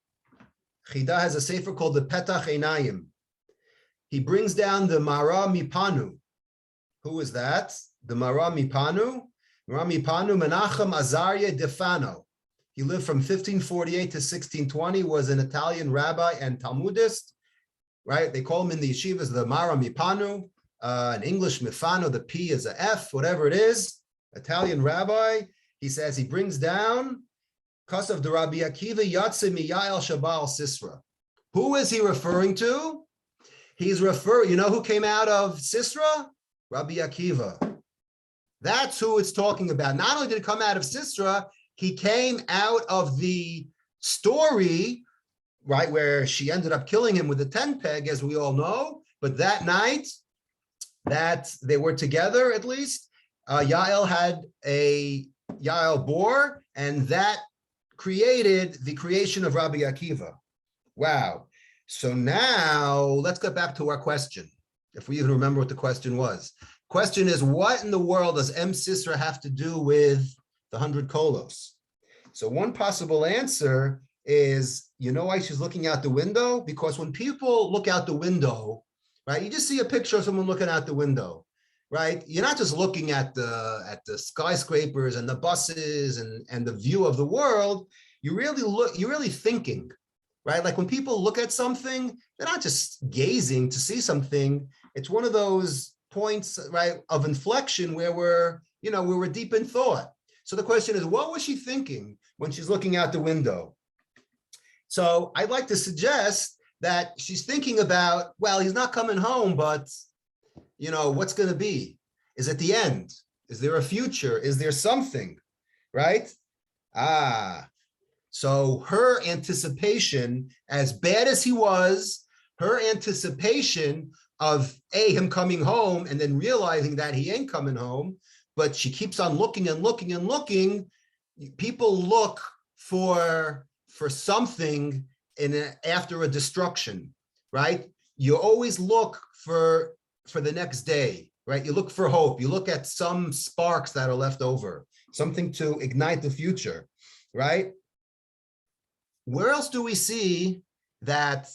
Chida has a sefer called the Petach Einayim. He brings down the Mara Mipanu. Who is that? The Mara Mipanu. Mara Mipanu, Menachem Azaria Defano. He lived from 1548 to 1620, was an Italian rabbi and Talmudist. Right? They call him in the yeshivas the Mara Mipanu, in English Mifano, the P is a F, whatever it is, Italian rabbi. He says he brings down Kasav de Rabbi Akiva Yatse Miyael Shabal Sisera. Who is he referring to? He's referring, you know who came out of Sisera? Rabbi Akiva. That's who it's talking about. Not only did it come out of Sisera, he came out of the story, right, where she ended up killing him with a tent peg, as we all know. But that night that they were together, at least, Yael had a Yael bore, and that created the creation of Rabbi Akiva. Wow. So now let's get back to our question, if we even remember what the question was. Question is, what in the world does M. Sisera have to do with the 100 kolos? So one possible answer is, you know why she's looking out the window? Because when people look out the window, right, you just see a picture of someone looking out the window, right? You're not just looking at the skyscrapers and the buses and the view of the world. You're really thinking, right? Like when people look at something, they're not just gazing to see something. It's one of those points, right, of inflection where we're deep in thought. So the question is, what was she thinking when she's looking out the window? So I'd like to suggest that she's thinking about, well, he's not coming home, but, what's going to be? Is it the end? Is there a future? Is there something, right? So her anticipation, as bad as he was, her anticipation of him coming home and then realizing that he ain't coming home, but she keeps on looking and looking and looking. People look for something after a destruction, right? You always look for the next day, right? You look for hope. You look at some sparks that are left over, something to ignite the future, right? Where else do we see that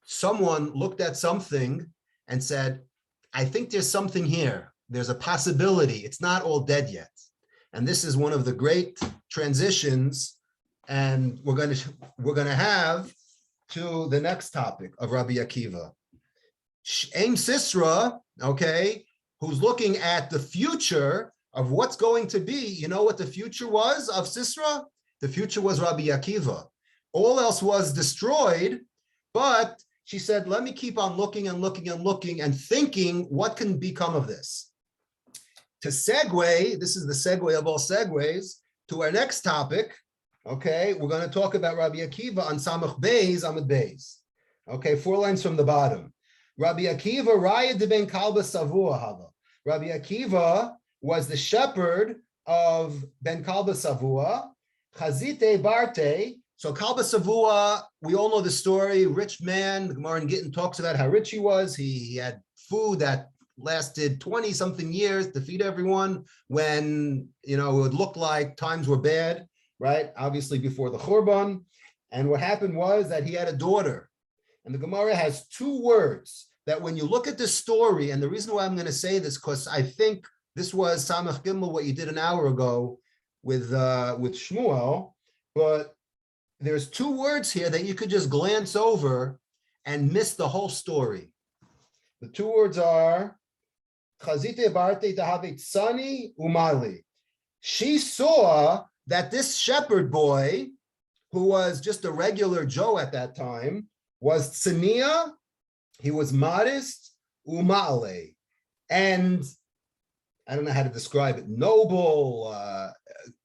someone looked at something and said, I think there's something here. There's a possibility. It's not all dead yet. And this is one of the great transitions, and we're going to have to the next topic of Rabbi Akiva. M. Sisera, okay, who's looking at the future of what's going to be. You know what the future was of Sisera? The future was Rabbi Akiva. All else was destroyed, but she said, let me keep on looking and looking and looking and thinking, what can become of this? To segue, this is the segue of all segues, to our next topic, okay, we're going to talk about Rabbi Akiva on Samach Beis, Amud Beis. Okay, 4 lines from the bottom. Rabbi Akiva, Raya de ben Kalba Savua Hava. Rabbi Akiva was the shepherd of Ben Kalba Savua, Chazite Barte. So Kalba Savua, we all know the story, rich man. The Gemara in Gittin talks about how rich he was. He had food that lasted 20 something years to feed everyone when, it would look like times were bad, right? Obviously before the Churban. And what happened was that he had a daughter. And the Gemara has two words that when you look at this story, and the reason why I'm going to say this, because I think this was Samach Gimel, what you did an hour ago with Shmuel, but there's two words here that you could just glance over and miss the whole story. The two words are Chazite Barte Tahavit Sani Umali. She saw that this shepherd boy, who was just a regular Joe at that time, was tzania, he was modest, umale, and I don't know how to describe it, noble,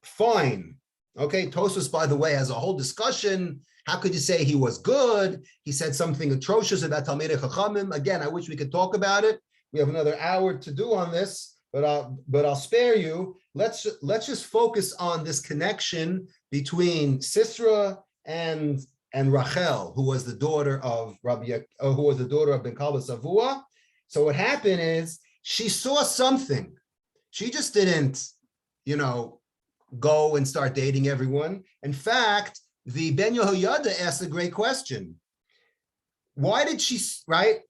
fine. Okay, Tosfos, by the way, has a whole discussion. How could you say he was good? He said something atrocious about Talmidei Chachamim. Again, I wish we could talk about it. We have another hour to do on this, but I'll spare you. Let's just focus on this connection between Sisera and Rachel, who was the daughter of Ben Kalba Savua. So what happened is she saw something. She just didn't, go and start dating everyone. In fact, the Ben Yehoyada asked a great question. Why did she, right?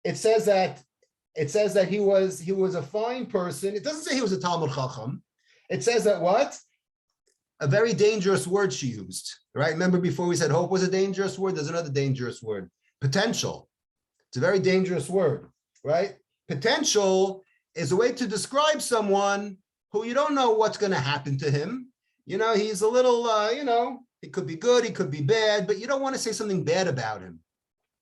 It says that he was a fine person. It doesn't say he was a Talmud Chacham. It says that what? A very dangerous word she used, right? Remember before we said hope was a dangerous word? There's another dangerous word, potential. It's a very dangerous word, right? Potential is a way to describe someone who you don't know what's going to happen to him. He's a little, he could be good, he could be bad, but you don't want to say something bad about him,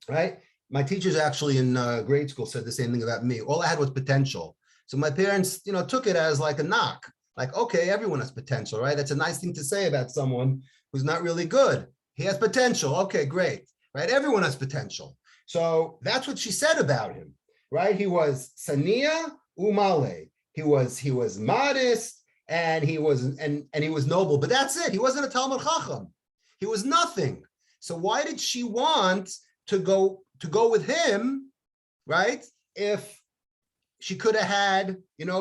right? My teachers actually in grade school said the same thing about me. All I had was potential. So my parents, took it as like a knock. Like, okay, everyone has potential, right? That's a nice thing to say about someone who's not really good. He has potential. Okay, great, right? Everyone has potential. So that's what she said about him, right? He was Sania Umale. He was modest and he was noble, but that's it. He wasn't a Talmud Chacham. He was nothing. So why did she want to go with him, right? If she could have had,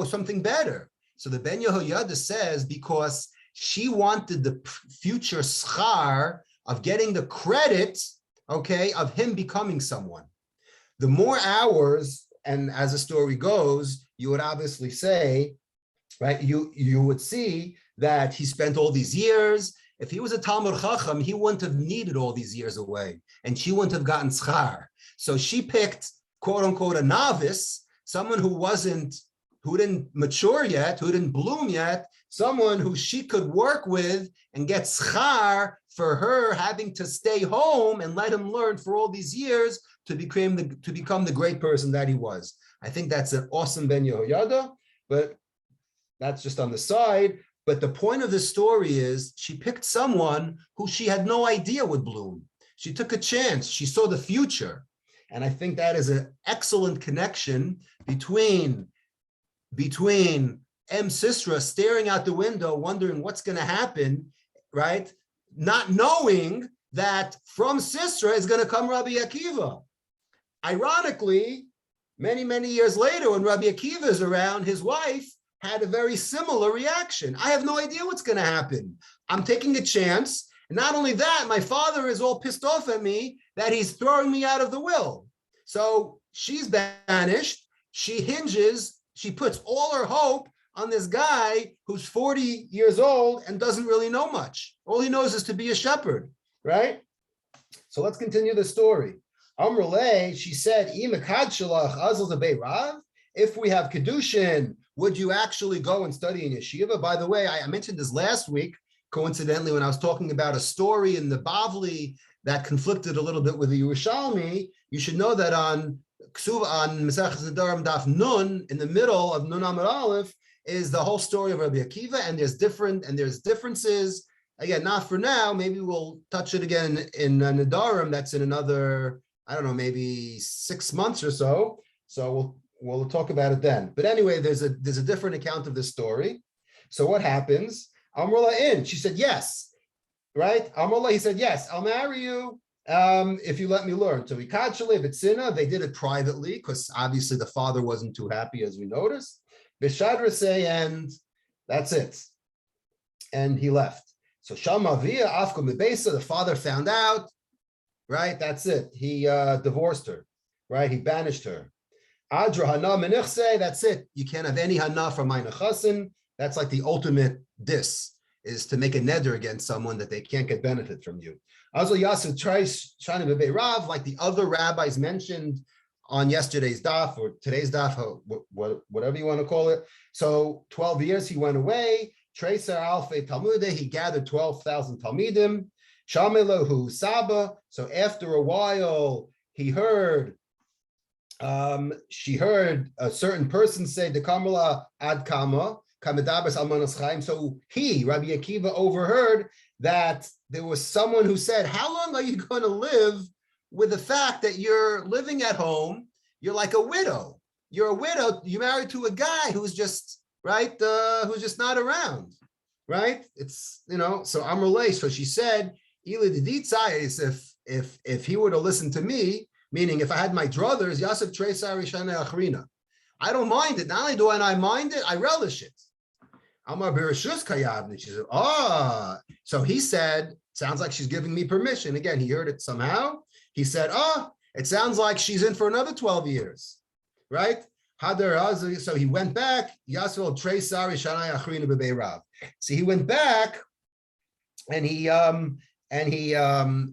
something better. So the Ben Yehoyada says because she wanted the future schar of getting the credit, okay, of him becoming someone. The more hours, and as the story goes, you would obviously say, right, you would see that he spent all these years. If he was a Talmud Chacham, he wouldn't have needed all these years away, and she wouldn't have gotten schar. So she picked, quote unquote, a novice, someone who didn't mature yet, who didn't bloom yet, someone who she could work with and get schar for her having to stay home and let him learn for all these years to become the great person that he was. I think that's an awesome Ben Yehoyada, but that's just on the side. But the point of this story is she picked someone who she had no idea would bloom. She took a chance. She saw the future. And I think that is an excellent connection between Sisera staring out the window, wondering what's going to happen, right? Not knowing that from Sisera is going to come Rabbi Akiva. Ironically, many, many years later, when Rabbi Akiva is around, his wife had a very similar reaction. I have no idea what's going to happen. I'm taking a chance. And not only that, my father is all pissed off at me that he's throwing me out of the will. So she's banished. She puts all her hope on this guy who's 40 years old and doesn't really know much. All he knows is to be a shepherd, right? So let's continue the story. Amrulay, she said, if we have Kedushin, would you actually go and study in yeshiva? By the way, I mentioned this last week, coincidentally, when I was talking about a story in the Bavli that conflicted a little bit with the Yerushalmi. You should know that on Maseches Nedarim Daf Nun, in the middle of Nun Amud Aleph, is the whole story of Rabbi Akiva, and there's differences. Again, not for now. Maybe we'll touch it again in Nedarim. That's in another, I don't know, maybe 6 months or so. So we'll talk about it then. But anyway, there's a different account of this story. So what happens? Amrullah in. She said yes, right? Amrullah, he said yes. I'll marry you if you let me learn. So they did it privately because obviously the father wasn't too happy, as we noticed. Bishadra say, and that's it. And he left. So Shamavia Afkum Besa, the father found out, right? That's it. He divorced her, right? He banished her. Adra Hana Menichse, that's it. You can't have any Hana from my Nechasin. That's like the ultimate diss, is to make a neder against someone that they can't get benefit from you. Also, Yasu tries Shani Bebe Rav, like the other rabbis mentioned on yesterday's daf or today's daf, whatever you want to call it. So 12 years he went away. Treser Alfe Talmude, he gathered 12,000 Talmidim. Shamelahu Saba. So after a while, he heard, she heard a certain person say, the Kamala Ad Kama, Kamedabas Almanas Chaim. So he, Rabbi Akiva, overheard that there was someone who said, how long are you going to live with the fact that you're living at home? You're like a widow. You're a widow. You're married to a guy who's just, right, who's just not around, right? It's, so Amrullah, so she said, if he were to listen to me, meaning if I had my druthers, Yasef Treisa Rishana Achrina, I don't mind it. Not only do I mind it, I relish it. Amar Bereshus Kayavni. She said, so he said, sounds like she's giving me permission. Again, he heard it somehow. He said, it sounds like she's in for another 12 years, right? So he went back. Yasvel Treisari Shanai Achrina Bebe Rav. So he went back, and he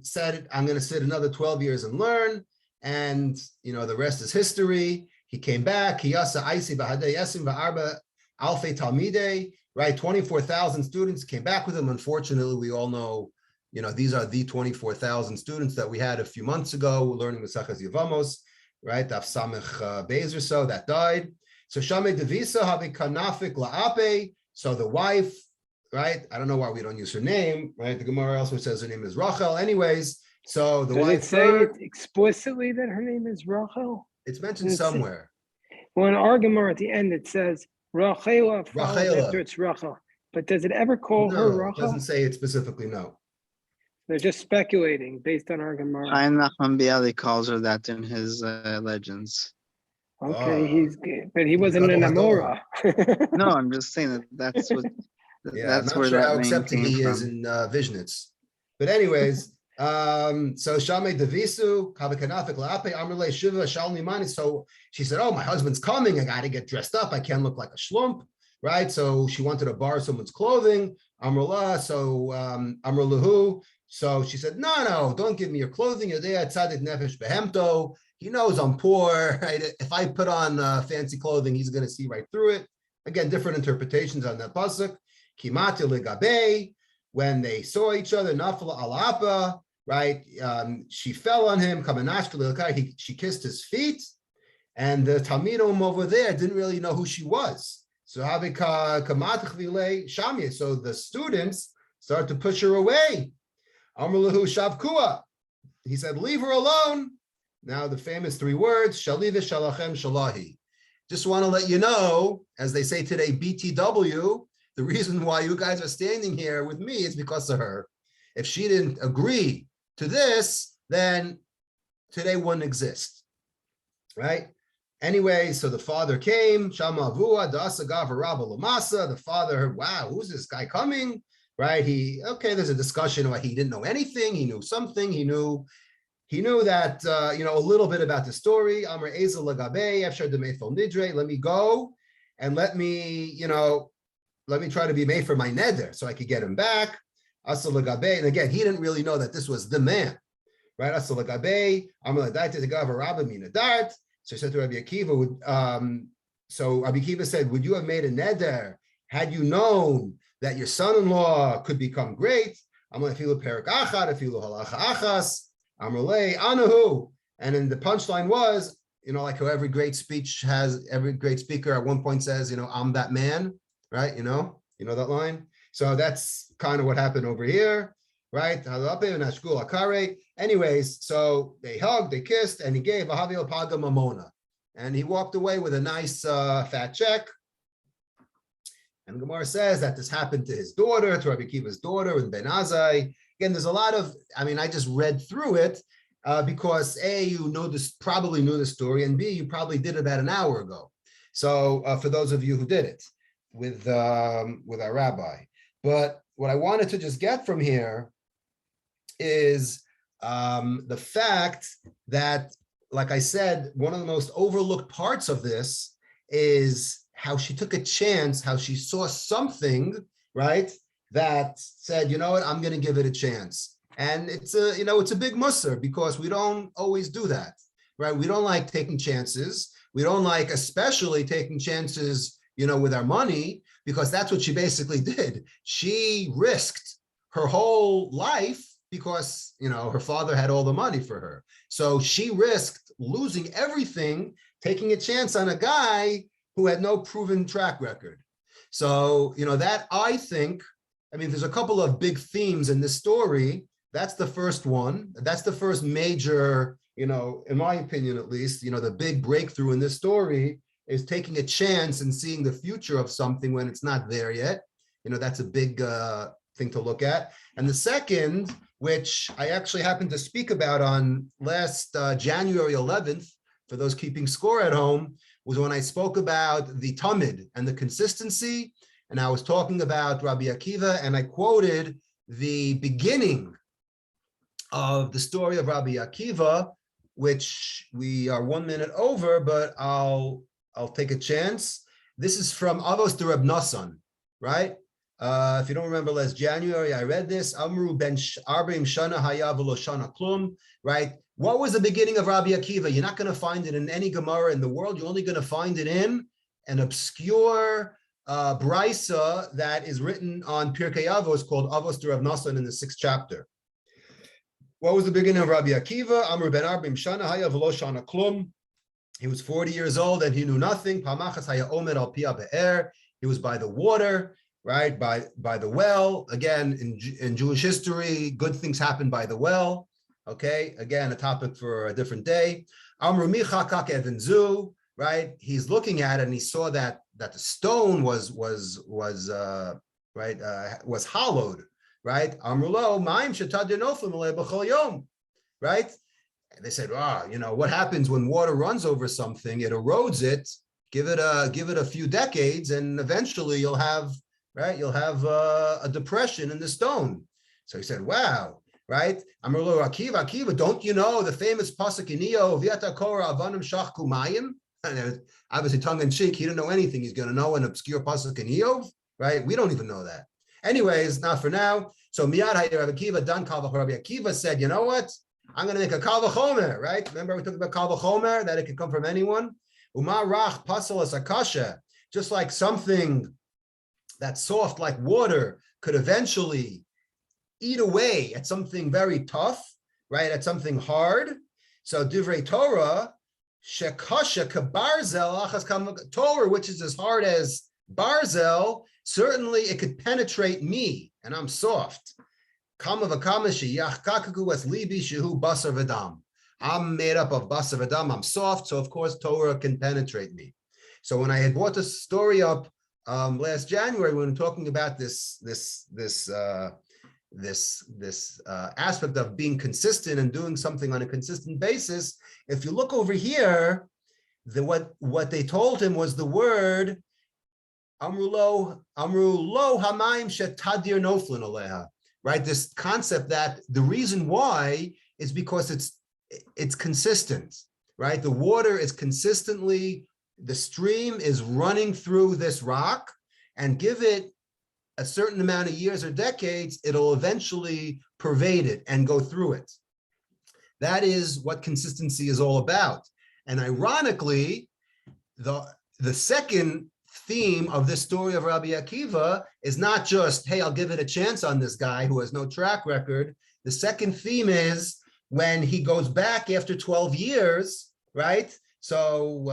said, I'm going to sit another 12 years and learn. And the rest is history. He came back. He yasa Aisi Bahadei Yasim Ba'arba Alfe Talmidei, right? 24,000 students came back with him. Unfortunately, we all know, these are the 24,000 students that we had a few months ago learning with Sachas Yevamos, right? Daf Samech Beis or so, that died. So Shame Devisa Havi Kanafik La'ape. So the wife, right? I don't know why we don't use her name, right? The Gemara also says her name is Rachel. Anyways, so the wife. Does it say it explicitly that her name is Rachel? It's mentioned somewhere. Well, in our Gemara at the end it says Rachela after it's Rachel. But does it ever call her Rachel? It doesn't say it specifically, no. They're just speculating based on our Gemara. Chaim Nachman Biali calls her that in his legends. Okay, he's good, but he wasn't an Amora. No, I'm just saying that's what. That's I'm not sure how accepting he is in Vishnitz. But anyways, so Shame Devisu, Kavikanafik La'ape, Amrle Shiva, Shalni Mani. So she said, my husband's coming. I got to get dressed up. I can't look like a schlump, right? So she wanted to borrow someone's clothing. Amrullah, so Amrullahu. So she said, no, don't give me your clothing. You're there, Tzadik Nefesh Behemto. He knows I'm poor, right? If I put on fancy clothing, he's going to see right through it. Again, different interpretations on that pasuk. Kimati legabe, when they saw each other, nafla alapa, right? She fell on him. She kissed his feet, and the Talmidim over there didn't really know who she was. So so the students started to push her away. Amrullahu shavkua. He said, leave her alone. Now the famous 3 words, shaliv shalachem shalahi. Just want to let you know, as they say today, BTW, the reason why you guys are standing here with me is because of her. If she didn't agree to this, then today wouldn't exist, right? Anyway, so the father came, Shama Avua, Dasa Gava Rabba Lamasa. The father heard, wow, who's this guy coming? Right? There's a discussion about he didn't know anything. He knew something. He knew that, a little bit about the story. Amr Ezel Lagabe, Efshar Demethel Nidre, let me go and let me try to be made for my neder so I could get him back. Asal Lagabe, and again, he didn't really know that this was the man, right? Asal Lagabe, Amr Ladaita Tagava Rabba Minadart. So he said to Rabbi Akiva, so Rabbi Akiva said, would you have made a neder had you known that your son-in-law could become great? I'm going to feel perik achad, feel halacha achas, amrulei anahu. And then the punchline was, like how every great speaker at one point says, I'm that man, right? You know that line. So that's kind of what happened over here, right? Anyways, so they hugged, they kissed, and he gave Ahavil Paga Mamona. and he walked away with a nice fat check. And Gemara says that this happened to his daughter, to Rabbi Akiva's daughter, and Ben Azai. Again, there's a lot of, I just read through it because A, you know this, probably knew the story, and B, you probably did it about an hour ago. So for those of you who did it with our rabbi. But what I wanted to just get from here is the fact that, like I said, one of the most overlooked parts of this is how she took a chance, how she saw something, right, that said, you know what, I'm going to give it a chance. And it's a big musser because we don't always do that, right? We don't like taking chances. We don't like especially taking chances, with our money, because that's what she basically did. She risked her whole life because, her father had all the money for her. So she risked losing everything, taking a chance on a guy who had no proven track record. So, that I think, there's a couple of big themes in this story. That's the first one. That's the first major, in my opinion, at least, the big breakthrough in this story is taking a chance and seeing the future of something when it's not there yet. That's a big thing to look at. And the second, which I actually happened to speak about on last January 11th, for those keeping score at home, was when I spoke about the Tamid and the consistency. And I was talking about Rabbi Akiva, and I quoted the beginning of the story of Rabbi Akiva, which we are 1 minute over, but I'll take a chance. This is from Avos de Reb Nosson, right? If you don't remember, last January, I read this. Amru ben Arbim Shana Haya v'lo Shana Klum, right? What was the beginning of Rabbi Akiva? You're not going to find it in any Gemara in the world. You're only going to find it in an obscure brisa that is written on Pirkei Avos called Avos de Reb Nosson in the 6th chapter. What was the beginning of Rabbi Akiva? Amru ben Arbim Shana Haya v'lo Shana Klum. He was 40 years old and he knew nothing. Pamachas Haya Omer al Pia Be'er. He was by the water, right? By the well. Again, in Jewish history, good things happen by the well. Okay, again, a topic for a different day. Amru Micha Kak Evenzu, right? He's looking at it and he saw that the stone was hollowed, right? Amrulo Ma'im Shetad Noflim Alei B'chol Yom, right? And they said, what happens when water runs over something? It erodes it. Give it a few decades, and eventually you'll have a depression in the stone. So he said, wow. Right? Amrlo Akiva, don't you know the famous pasuk in Iyov, V'yata kora avanim shachku mayim? Obviously, tongue in cheek, he didn't know anything. He's going to know an obscure pasuk in Iyov, right? We don't even know that. Anyways, not for now. So Miyad Rabbi Akiva, Dan Kal V'chomer. Rabbi Akiva said, you know what? I'm going to make a Kal V'chomer, right? Remember we talked about Kal V'chomer, that it can come from anyone? Uma rach pasal as akasha, just like something that's soft like water could eventually eat away at something very tough, right? At something hard. So divrei Torah, shekasha kabarzel achas Torah, which is as hard as barzel, certainly it could penetrate me, and I'm soft. Kama v'kama sheyachkakaku as libi shehu basar v'dam. I'm made up of basar v'dam. I'm soft, so of course Torah can penetrate me. So when I had brought this story up last January, when we were talking about this aspect of being consistent and doing something on a consistent basis, if you look over here, what they told him was the word amru lo hamayim shetadir noflin aleha, right? This concept that the reason why is because it's consistent, right? The water is consistently, the stream is running through this rock, and give it a certain amount of years or decades, it'll eventually pervade it and go through it. That is what consistency is all about. And ironically, the second theme of this story of Rabbi Akiva is not just, hey, I'll give it a chance on this guy who has no track record. The second theme is when he goes back after 12 years, right? So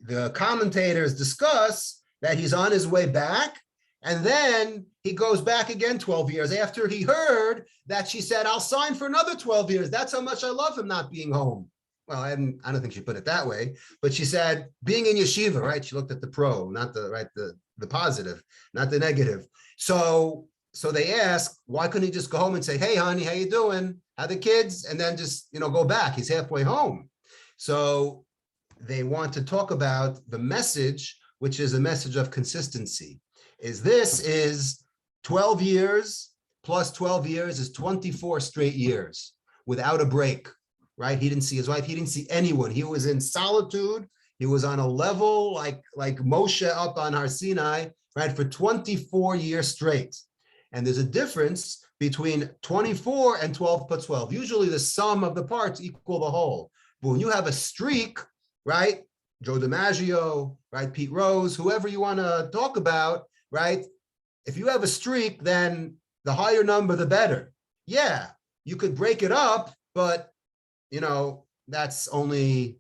the commentators discuss that he's on his way back, and then he goes back again 12 years after he heard that she said, I'll sign for another 12 years. That's how much I love him not being home. well, I don't think she put it that way, but she said, being in yeshiva, right? She looked at the pro, not the right, the positive, not the negative. So they asked, why couldn't he just go home and say, hey, honey, how you doing? How the kids? And then just, go back. He's halfway home. So they want to talk about the message, which is a message of consistency. This is 12 years plus 12 years is 24 straight years without a break, right? He didn't see his wife. He didn't see anyone. He was in solitude. He was on a level like Moshe up on Har Sinai, right? For 24 years straight. And there's a difference between 24 and 12 plus 12. Usually the sum of the parts equal the whole. But when you have a streak, right? Joe DiMaggio, right? Pete Rose, whoever you want to talk about, right? If you have a streak, then the higher number, the better. Yeah, you could break it up, but that's only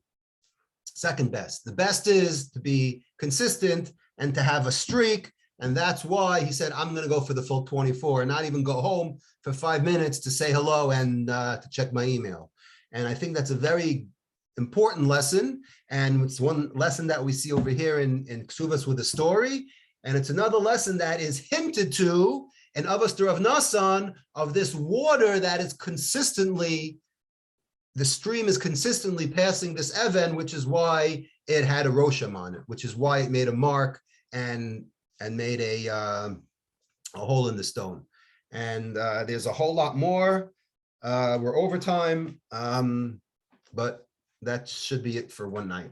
second best. The best is to be consistent and to have a streak. And that's why he said, I'm going to go for the full 24 and not even go home for 5 minutes to say hello and to check my email. And I think that's a very important lesson. And it's one lesson that we see over here in Ksuvas with the story. And it's another lesson that is hinted to in Avastar of Nasan, of this water that is consistently, the stream is consistently passing this Even, which is why it had a Rosham on it, which is why it made a mark and made a hole in the stone. And there's a whole lot more. We're over time, but that should be it for one night.